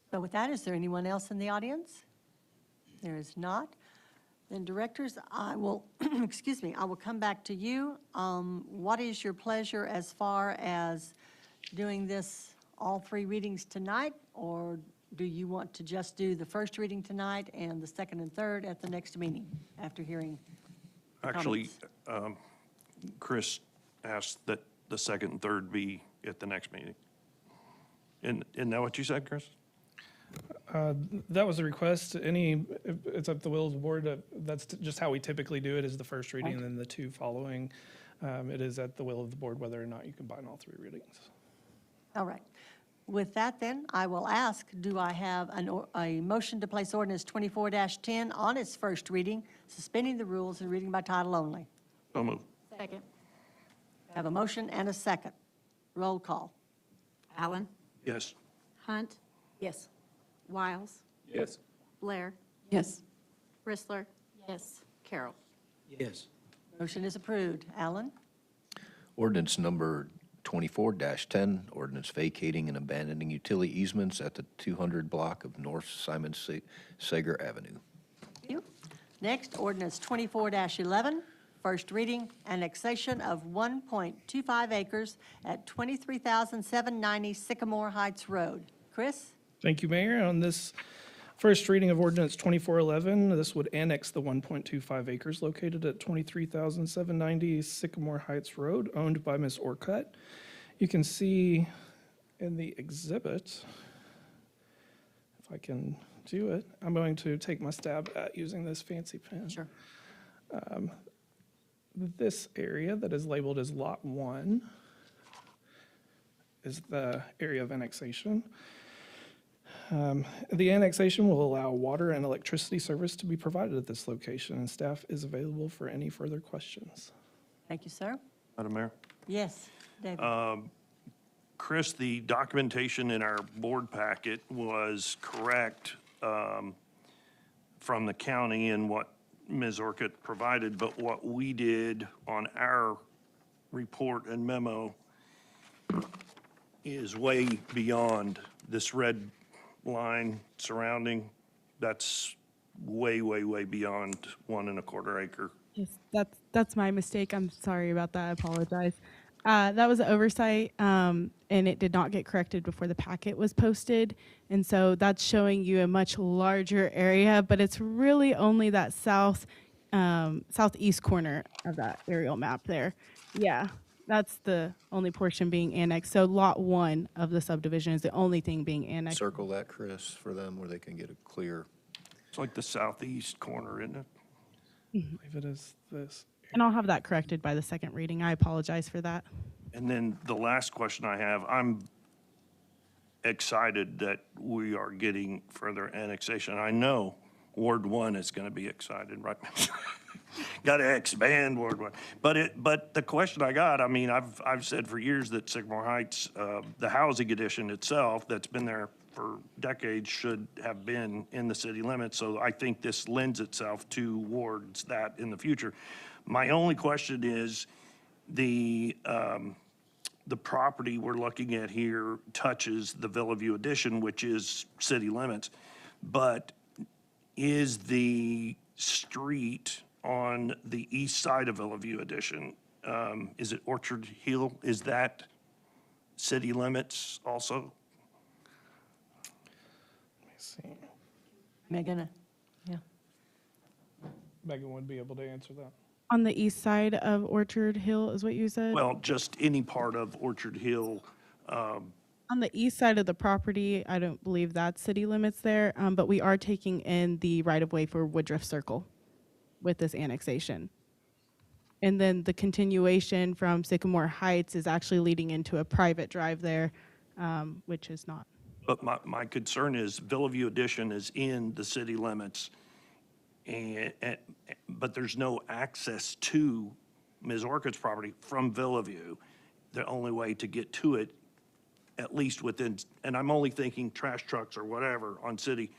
So with that, is there anyone else in the audience? There is not. Then directors, I will, excuse me, I will come back to you. What is your pleasure as far as doing this, all 3 readings tonight? Or do you want to just do the first reading tonight and the second and third at the next meeting after hearing Actually, comments? Chris asked that the second and third be at the next meeting. Isn't that what you said, Chris? That was a request. It's up to the will of the board. That's just how we typically do it, is the first reading and then the 2 following. It is at the will of the board whether or not you combine all 3 readings. All right. With that then, I will ask, do I have a motion to place ordinance 24-10 on its first reading, suspending the rules and reading by title only? So moved. Second. I have a motion and a second. Roll call. Allen, Yes. Hunt, Yes. Wiles, Yes. Blair, Yes. Bristler, Yes. Carroll. Yes. Motion is approved. Alan? Ordinance number 24-10, ordinance vacating and abandoning utility easements at the 200 block of North Simon Sager Avenue. Thank you. Next, ordinance 24-11, first reading, annexation of 1.25 acres at 23,790 Sycamore Heights Road. Chris? Thank you, Mayor. On this first reading of ordinance 2411, this would annex the 1.25 acres located at 23,790 Sycamore Heights Road, owned by Ms. Orcutt. You can see in the exhibit, if I can do it, I'm going to take my stab at using this fancy pen. Sure. This area that is labeled as Lot 1 is the area of annexation. The annexation will allow water and electricity service to be provided at this location, and staff is available for any further questions. Thank you, sir. Madam Mayor? Yes, David? Chris, the documentation in our board packet was correct from the county and what Ms. Orcutt provided, but what we did on our report and memo is way beyond this red line surrounding. That's way, way, way beyond 1.25 acre. Yes, that's my mistake. I'm sorry about that. I apologize. That was an oversight, and it did not get corrected before the packet was posted. And so that's showing you a much larger area, but it's really only that southeast corner of that aerial map there. Yeah, that's the only portion being annexed. So lot 1 of the subdivision is the only thing being annexed. Circle that, Chris, for them where they can get a clear. It's like the southeast corner, isn't it? I believe it is this. And I'll have that corrected by the second reading. I apologize for that. And then the last question I have, I'm excited that we are getting further annexation. I know Ward 1 is going to be excited, right? Got to expand Ward 1. But the question I got, I mean, I've said for years that Sycamore Heights, the housing addition itself that's been there for decades should have been in the city limits. So I think this lends itself towards that in the future. My only question is the property we're looking at here touches the Villa View addition, which is city limits. But is the street on the east side of Villa View addition, is it Orchard Hill? Is that city limits also? Let me see. Megan? Yeah. Megan would be able to answer that. On the east side of Orchard Hill is what you said? Well, just any part of Orchard Hill. On the east side of the property, I don't believe that's city limits there, but we are taking in the right-of-way for Woodruff Circle with this annexation. And then the continuation from Sycamore Heights is actually leading into a private drive there, which is not. But my concern is Villa View addition is in the city limits, but there's no access to Ms. Orcutt's property from Villa View. The only way to get to it, at least within, and I'm only thinking trash trucks or whatever on city,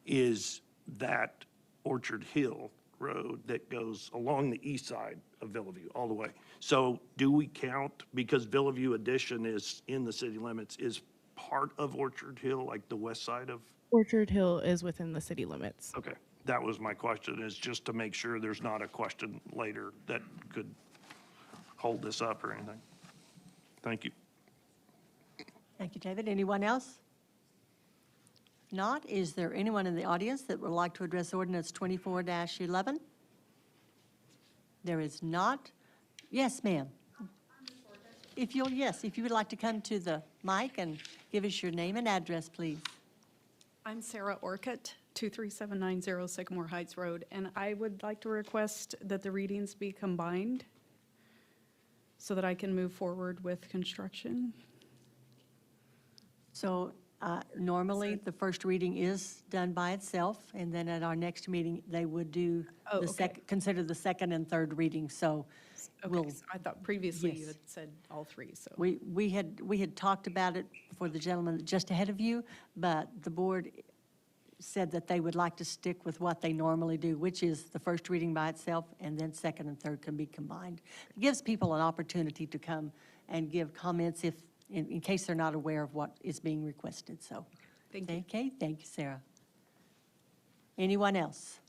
is that Orchard Hill Road that goes along the east side of Villa View all the way. So do we count, because Villa View addition is in the city limits, is part of Orchard Hill, like the west side of? Orchard Hill is within the city limits. Okay, that was my question, is just to make sure there's not a question later that could hold this up or anything. Thank you. Thank you, David. Anyone else? If not, is there anyone in the audience that would like to address ordinance 24-11? There is not. Yes, ma'am. If you would like to come to the mic and give us your name and address, please. I'm Sarah Orcutt, 23790 Sycamore Heights Road, and I would like to request that the readings be combined so that I can move forward with construction. So normally, the first reading is done by itself, and then at our next meeting, they would do Oh, the okay. consider the second and third reading, so we'll, Okay, so I thought previously you yes. had said all three, so. we had talked about it for the gentleman just ahead of you, but the board said that they would like to stick with what they normally do, which is the first reading by itself, and then second and third can be combined. It gives people an opportunity to come and give comments if, in case they're not aware of what is being requested, so. Thank you. Okay, thank you, Sarah. Anyone else?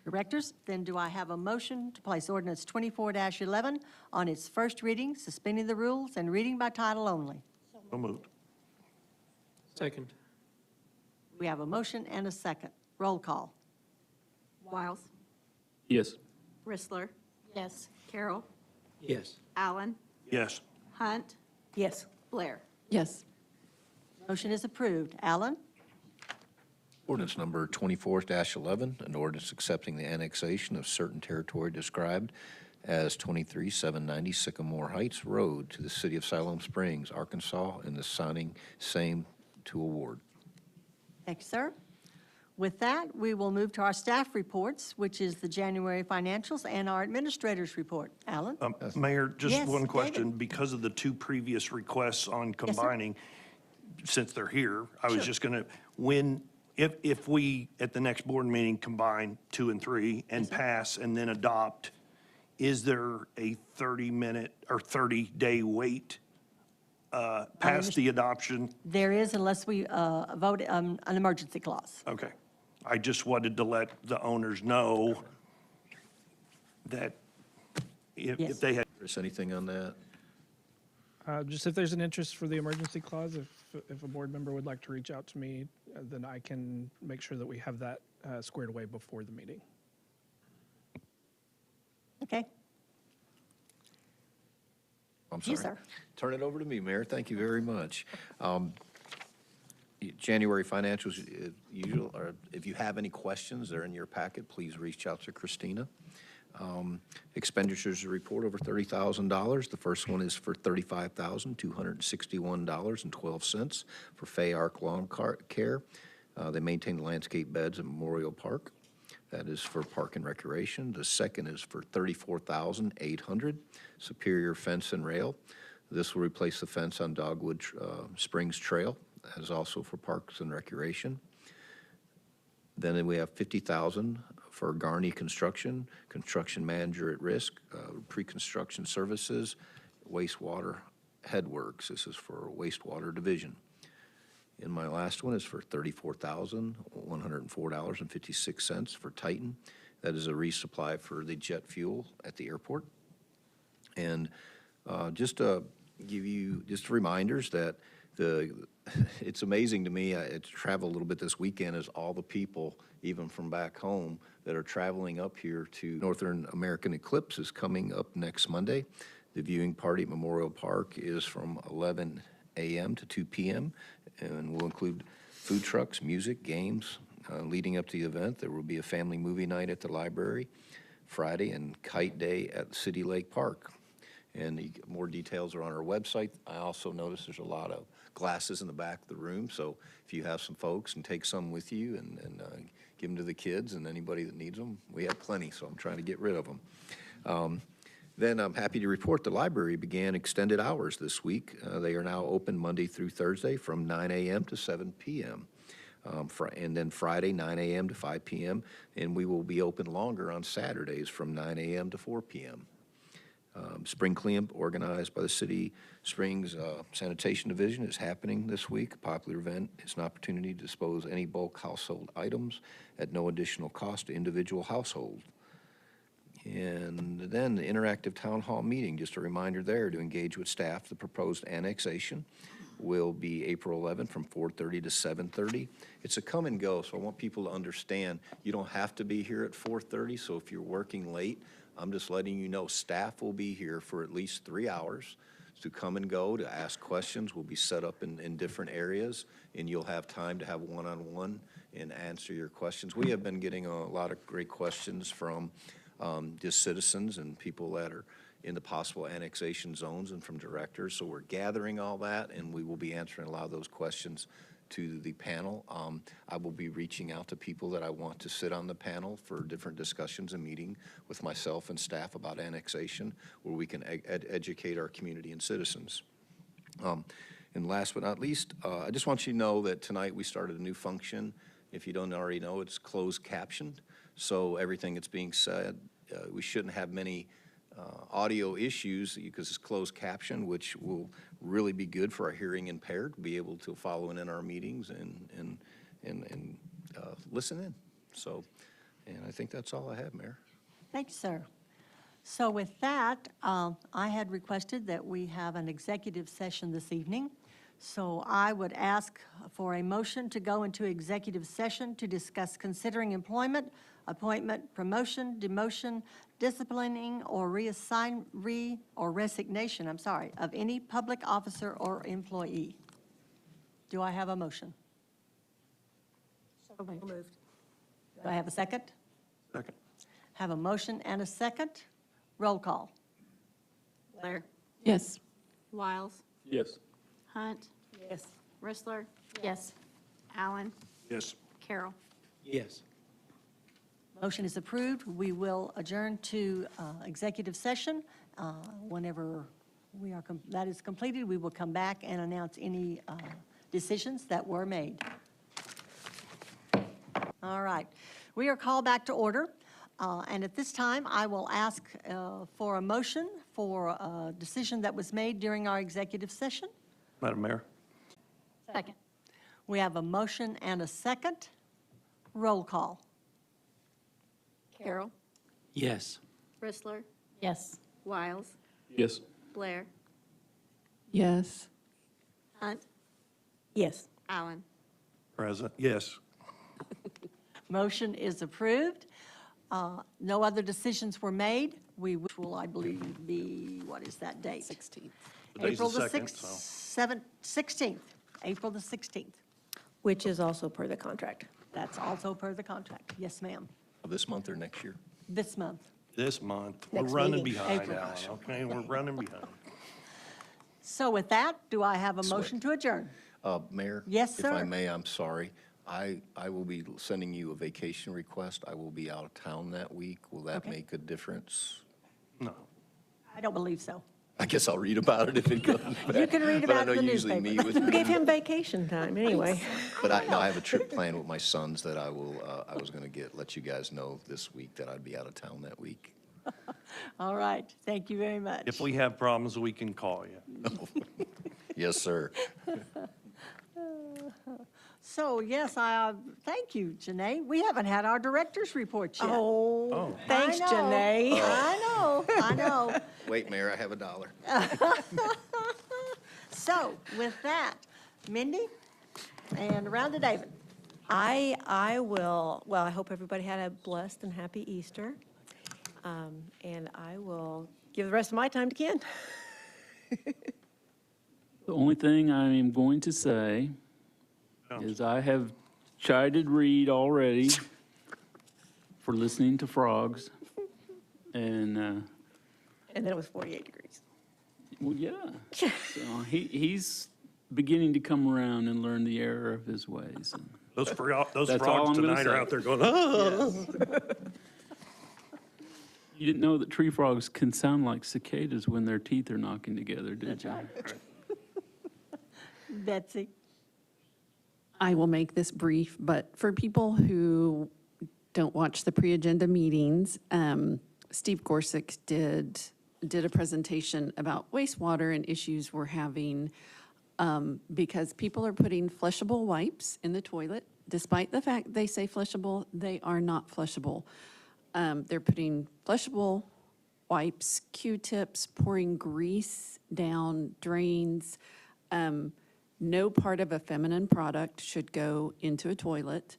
Directors, then do I have a motion to place ordinance 24-11 on its first reading, suspending the rules and reading by title only? So moved. Second. We have a motion and a second. Roll call. Wiles. Yes. Rissler. Yes. Carroll. Yes. Allen. Yes. Hunt. Yes. Blair. Yes. Motion is approved. Allen? Ordinance number 24-11, an ordinance accepting the annexation of certain territory described as 23790 Sycamore Heights Road to the city of Siloam Springs, Arkansas, and assigning same to award. Thank you, sir. With that, we will move to our staff reports, which is the January financials and our administrator's report. Allen? Mayor, just Yes, one David. question. Because of the two previous requests on sir. combining, since they're here, I was Sure. just going to, if we, at the next board meeting, combine 2 and 3 and pass and then adopt, is there a 30-minute or 30-day wait past the adoption? There is, unless we vote an emergency clause. Okay. I just wanted to let the owners know that Yes. if they had. Chris, anything on that? Just if there's an interest for the emergency clause, if a board member would like to reach out to me, then I can make sure that we have that squared away before the meeting. Okay? I'm You, sorry. sir. Turn it over to me, Mayor. Thank you very much. January financials, usual, or if you have any questions, they're in your packet. Please reach out to Christina. Expenditures report over $30,000. The first one is for $35,261.12 for Fay Arc Lawn Care. They maintain the landscape beds at Memorial Park. That is for Park and Recreation. The second is for $34,800, Superior Fence and Rail. This will replace the fence on Dogwood Springs Trail. That is also for Parks and Recreation. Then we have $50,000 for Garney Construction, Construction Manager at Risk, Pre-Construction Services, Wastewater Headworks. This is for Wastewater Division. And my last one is for $34,104.56 for Titan. That is a resupply for the jet fuel at the airport. And just to give you just reminders that it's amazing to me, I travel a little bit this weekend, as all the people, even from back home, that are traveling up here to Northern American Eclipse is coming up next Monday. The viewing party at Memorial Park is from 11 a.m. to 2 p.m. and will include food trucks, music, games. Leading up to the event, there will be a family movie night at the library Friday and Kite Day at City Lake Park. And more details are on our website. I also noticed there's a lot of glasses in the back of the room, so if you have some folks, and take some with you and give them to the kids and anybody that needs them. We have plenty, so I'm trying to get rid of them. Then I'm happy to report the library began extended hours this week. They are now open Monday through Thursday from 9 a.m. to 7 p.m. And then Friday, 9 a.m. to 5 p.m. And we will be open longer on Saturdays from 9 a.m. to 4 p.m. Spring cleanup organized by the City Springs Sanitation Division is happening this week. A popular event. It's an opportunity to dispose any bulk household items at no additional cost to individual households. And then the interactive town hall meeting, just a reminder there to engage with staff. The proposed annexation will be April 11th from 4:30 to 7:30. It's a come and go, so I want people to understand you don't have to be here at 4:30, so if you're working late, I'm just letting you know staff will be here for at least 3 hours to come and go, to ask questions. We'll be set up in different areas, and you'll have time to have one-on-one and answer your questions. We have been getting a lot of great questions from just citizens and people that are in the possible annexation zones and from directors. So we're gathering all that, and we will be answering a lot of those questions to the panel. I will be reaching out to people that I want to sit on the panel for different discussions and meeting with myself and staff about annexation, where we can educate our community and citizens. And last but not least, I just want you to know that tonight we started a new function. If you don't already know, it's closed captioned. So everything that's being said, we shouldn't have many audio issues because it's closed caption, which will really be good for our hearing impaired, be able to follow in our meetings and listen in. So, and I think that's all I have, Mayor. Thank you, sir. So with that, I had requested that we have an executive session this evening. So I would ask for a motion to go into executive session to discuss considering employment, appointment, promotion, demotion, disciplining, or resignation, of any public officer or employee. Do I have a motion? So moved. Do I have a second? Second. Have a motion and a second. Roll call. Blair? Yes. Wiles? Yes. Hunt? Yes. Rissler? Yes. Allen? Yes. Carroll? Yes. Motion is approved. We will adjourn to executive session. Whenever that is completed, we will come back and announce any decisions that were made. All right. We are called back to order. And at this time, I will ask for a motion for a decision that was made during our executive session. Madam Mayor? Second. We have a motion and a second. Roll call. Carroll? Yes. Rissler? Yes. Wiles? Yes. Blair? Yes. Hunt? Yes. Allen? Present. Yes. Motion is approved. No other decisions were made. Which will, I believe, be, what is that date? 16th. Today's April the the 2nd, 16th. April the 16th. Which is also per the contract. That's also per the contract. Yes, ma'am. This month or next year? This month. This month, we're Next running meeting. behind, April. Alan, okay? We're running behind. So with that, do I have a Sweet. motion to adjourn? Mayor? Yes, If I sir. may, I'm sorry. I will be sending you a vacation request. I will be out of town that week. Will that Okay. make a difference? No. I don't believe so. I guess I'll read about it if it goes back. You can read But I about know it in you the usually newspaper. meet with Gave me. him vacation time, anyway. But I have a trip planned with my sons that I was going to let you guys know this week that I'd be out of town that week. All right. Thank you very much. If we have problems, we can call you. Yes, sir. So, yes, thank you, Janae. We haven't had our director's report yet. Oh, thanks, I know. Janae. I know. Wait, Mayor, I have $1. So, with that, Mindy, and around to David. I will, well, I hope everybody had a blessed and happy Easter. And I will give the rest of my time to Ken. The only thing I am going to say is I have chided Reed already for listening to frogs. And, And then it was 48 degrees. well, yeah. So he's beginning to come around and learn the error of his ways. And Those That's all frogs I'm gonna tonight are say. out there going, ah. You didn't know that tree frogs can sound like cicadas when their teeth are knocking together, did you? Betsy. I will make this brief, but for people who don't watch the pre-agenda meetings, Steve Gorsuch did a presentation about wastewater and issues we're having because people are putting flushable wipes in the toilet. Despite the fact they say flushable, they are not flushable. They're putting flushable wipes, Q-tips, pouring grease down drains. No part of a feminine product should go into a toilet.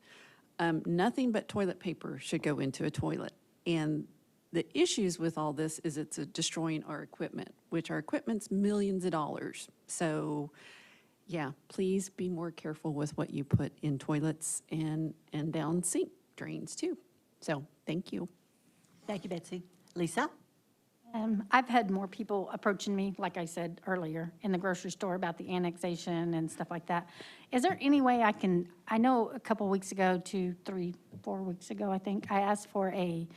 Nothing but toilet paper should go into a toilet. And the issues with all this is it's destroying our equipment, which our equipment's millions of dollars. So, yeah, please be more careful with what you put in toilets and down sink drains too. So, thank you. Thank you, Betsy. Lisa? I've had more people approaching me, like I said earlier, in the grocery store about the annexation and stuff like that. Is there any way I know a couple weeks ago, 2, 3, 4 weeks ago, I think, I asked for a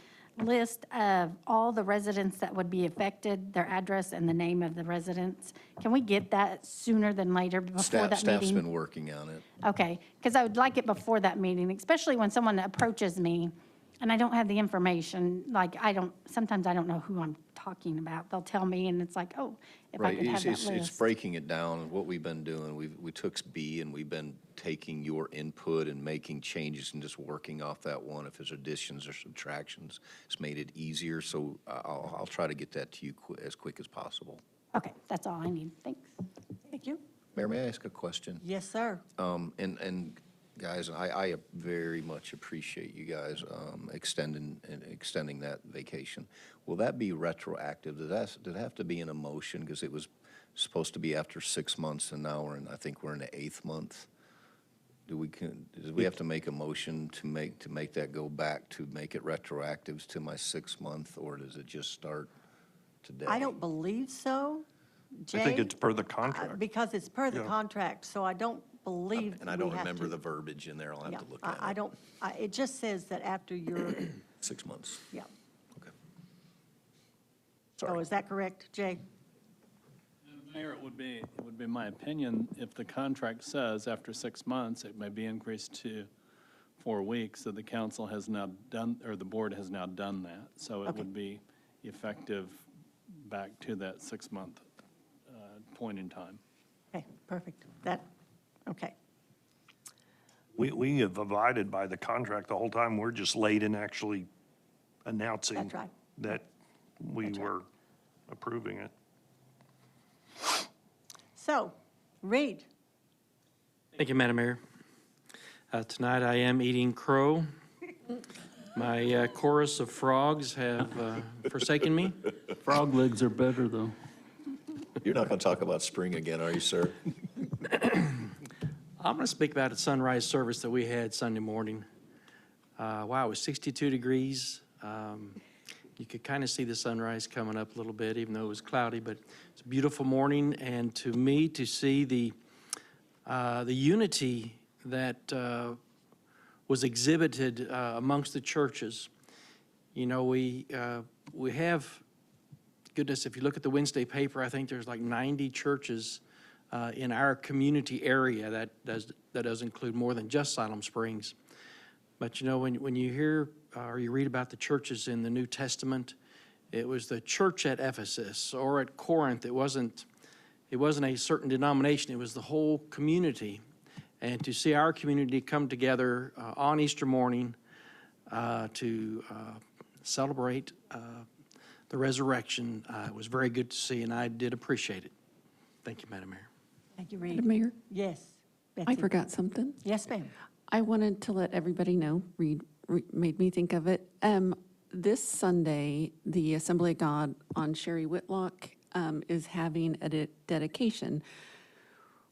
list of all the residents that would be affected, their address and the name of the residents. Can we get that sooner than later, before that Staff's meeting? been working on it. Okay, because I would like it before that meeting, especially when someone approaches me and I don't have the information, like sometimes I don't know who I'm talking about. They'll tell me and it's like, oh, if I Right, could have that it's list. breaking it down, and what we've been doing, we took B and we've been taking your input and making changes and just working off that one. If there's additions or subtractions, it's made it easier, so I'll try to get that to you as quick as possible. Okay, that's all I need. Thanks. Thank you. Mayor, may I ask a question? Yes, sir. And guys, I very much appreciate you guys extending that vacation. Will that be retroactive? Did it have to be in a motion? Because it was supposed to be after 6 months, and now I think we're in the 8th month. Do we have to make a motion to make that go back, to make it retroactive to my 6th month, or does it just start today? I don't believe so. I think Jay? it's per the contract. Because it's per the Yeah. contract, so I don't believe And I we don't have remember to- the verbiage in there. I'll have Yeah, to look at it. I don't, it just says that after your, 6 months. yeah. Okay. Oh, is that correct, Jay? Mayor, it would be my opinion, if the contract says after 6 months, it may be increased to 4 weeks, that the council has now done, or the board has now done that. So it Okay. would be effective back to that 6-month point in time. Okay, perfect. Okay. We have abided by the contract the whole time. We're just late in actually announcing That's right. that we That's right. were approving it. So, Reed, Thank you, Madam Mayor. Tonight I am eating crow. My chorus of frogs have forsaken me. Frog legs are better, though. You're not going to talk about spring again, are you, sir? I'm going to speak about a sunrise service that we had Sunday morning. Wow, it was 62 degrees. You could kind of see the sunrise coming up a little bit, even though it was cloudy, but it's a beautiful morning. And to me, to see the unity that was exhibited amongst the churches. You know, we have, goodness, if you look at the Wednesday paper, I think there's like 90 churches in our community area. That does include more than just Siloam Springs. But you know, when you hear or you read about the churches in the New Testament, it was the church at Ephesus or at Corinth. It wasn't a certain denomination. It was the whole community. And to see our community come together on Easter morning to celebrate the resurrection, it was very good to see, and I did appreciate it. Thank you, Madam Mayor. thank you, Reed. Madam Mayor, Yes. I Betsy. forgot something. Yes, ma'am. I wanted to let everybody know, Reed made me think of it. This Sunday, the Assembly of God on Sherry Whitlock is having a dedication.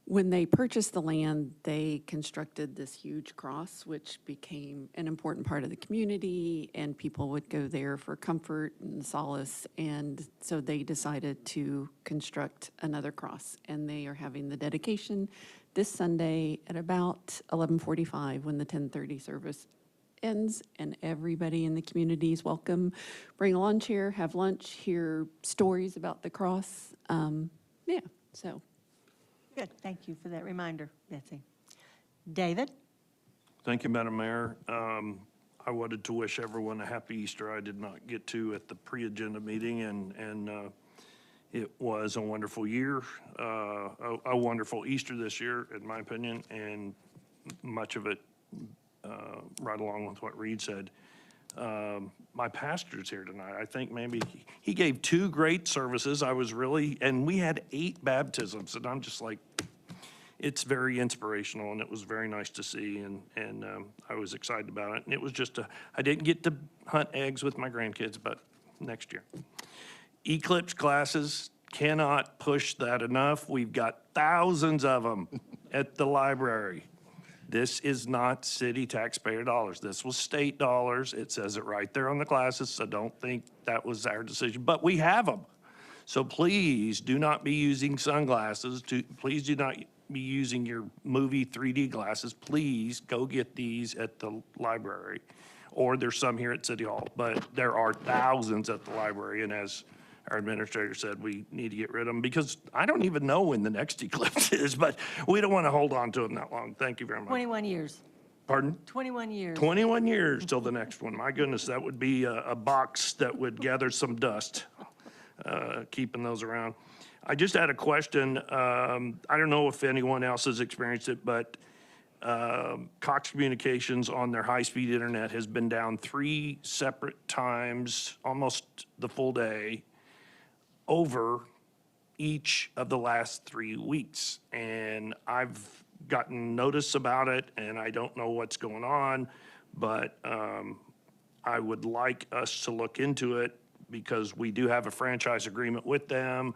When they purchased the land, they constructed this huge cross, which became an important part of the community, and people would go there for comfort and solace. And so they decided to construct another cross, and they are having the dedication this Sunday at about 11:45 when the 10:30 service ends, and everybody in the community is welcome. Bring a lawn chair, have lunch, hear stories about the cross. Yeah, so. Good, thank you for that reminder, Betsy. David? Thank you, Madam Mayor. I wanted to wish everyone a happy Easter. I did not get to at the pre-agenda meeting, and it was a wonderful year, a wonderful Easter this year, in my opinion, and much of it right along with what Reed said. My pastor's here tonight. I think maybe he gave 2 great services. And we had 8 baptisms, and I'm just like, it's very inspirational, and it was very nice to see, and I was excited about it. And it was just I didn't get to hunt eggs with my grandkids, but next year. Eclipse classes, cannot push that enough. We've got thousands of them at the library. This is not city taxpayer dollars. This was state dollars. It says it right there on the glasses, so don't think that was our decision, but we have them. So please do not be using sunglasses please do not be using your movie 3D glasses. Please go get these at the library, or there's some here at City Hall, but there are thousands at the library, and as our administrator said, we need to get rid of them because I don't even know when the next eclipse is, but we don't want to hold on to them that long. Thank you very much. 21 years. Pardon? 21 years. 21 years till the next one. My goodness, that would be a box that would gather some dust, keeping those around. I just had a question. I don't know if anyone else has experienced it, but Cox Communications on their high-speed internet has been down 3 separate times, almost the full day, over each of the last 3 weeks. And I've gotten notice about it, and I don't know what's going on, but I would like us to look into it because we do have a franchise agreement with them,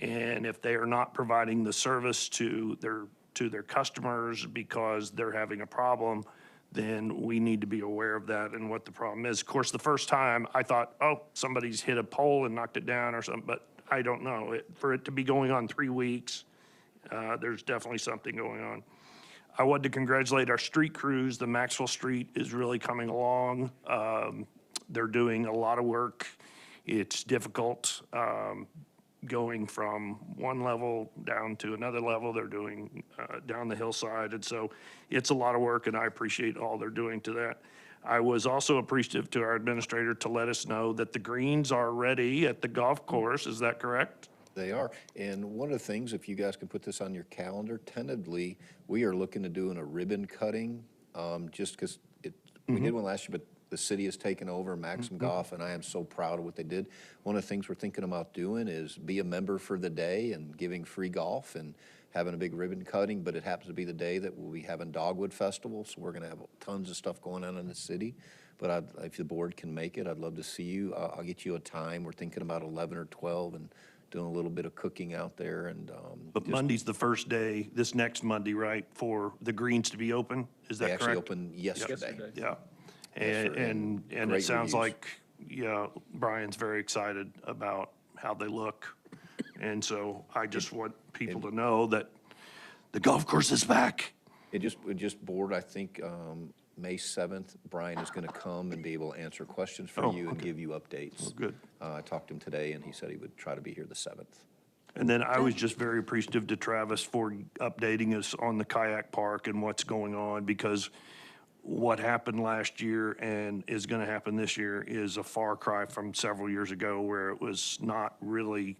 and if they are not providing the service to their customers because they're having a problem, then we need to be aware of that and what the problem is. Of course, the first time I thought, oh, somebody's hit a pole and knocked it down or something, but I don't know. For it to be going on 3 weeks, there's definitely something going on. I wanted to congratulate our street crews. The Maxwell Street is really coming along. They're doing a lot of work. It's difficult going from one level down to another level. They're doing down the hillside, and so it's a lot of work, and I appreciate all they're doing to that. I was also appreciative to our administrator to let us know that the greens are ready at the golf course. Is that correct? They are. And one of the things, if you guys can put this on your calendar, tentatively, we are looking to doing a ribbon cutting, just because we did one last year, but the city has taken over Maxim Golf, and I am so proud of what they did. One of the things we're thinking about doing is be a member for the day and giving free golf and having a big ribbon cutting, but it happens to be the day that we'll be having Dogwood Festival, so we're going to have tons of stuff going on in the city. But if the board can make it, I'd love to see you. I'll get you a time. We're thinking about 11 or 12 and doing a little bit of cooking out there. And But Monday's the first day, this next Monday, right, for the greens to be open? Is that they correct? actually opened yesterday. Yeah. Yes, sir, And it great sounds reviews. like, yeah, Brian's very excited about how they look. And so I just want people to know that the golf course is back. It just board, I think, May 7th, Brian is going to come and be able to answer questions for Oh, you and okay. give you updates. Well, good. I talked to him today, and he said he would try to be here the 7th. And then I was just very appreciative to Travis for updating us on the kayak park and what's going on, because what happened last year and is going to happen this year is a far cry from several years ago where it was not really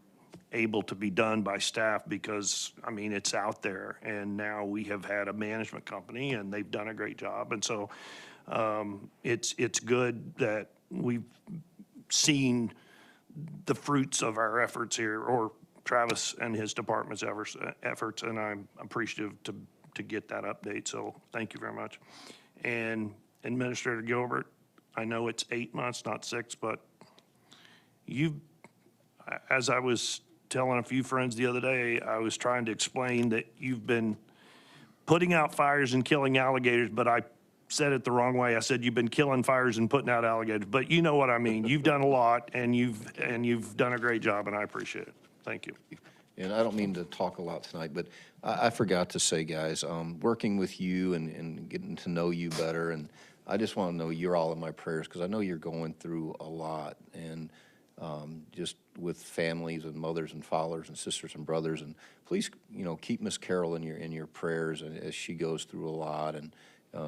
able to be done by staff because, I mean, it's out there. And now we have had a management company and they've done a great job. And so it's good that we've seen the fruits of our efforts here, or Travis and his department's efforts, and I'm appreciative to get that update. So thank you very much. And Administrator Gilbert, I know it's 8 months, not 6, but as I was telling a few friends the other day, I was trying to explain that you've been putting out fires and killing alligators, but I said it the wrong way. I said you've been killing fires and putting out alligators, but you know what I mean. You've done a lot, and you've done a great job, and I appreciate it. Thank you. And I don't mean to talk a lot tonight, but I forgot to say, guys, working with you and getting to know you better, and I just want to know you're all in my prayers, because I know you're going through a lot, and just with families and mothers and fathers and sisters and brothers, and please, keep Miss Carol in your prayers as she goes through a lot, and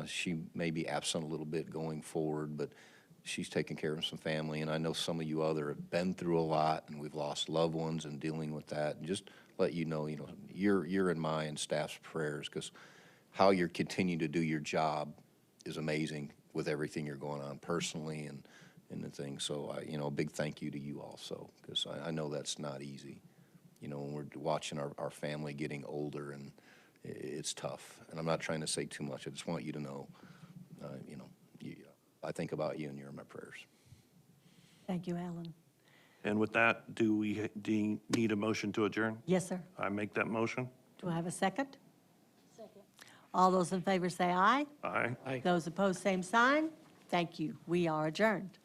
she may be absent a little bit going forward, but she's taking care of some family, and I know some of you other have been through a lot, and we've lost loved ones and dealing with that, and just let you know, you're in my and staff's prayers, because how you're continuing to do your job is amazing with everything you're going on personally and the thing. So, a big thank you to you also, because I know that's not easy. When we're watching our family getting older, and it's tough. And I'm not trying to say too much. I just want you to know, I think about you and you're in my prayers. Thank you, Alan. And with that, do we need a motion to adjourn? Yes, sir. I make that motion. Do I have a second? Second. All those in favor say aye. Aye. Those opposed, same sign. Thank you. We are adjourned.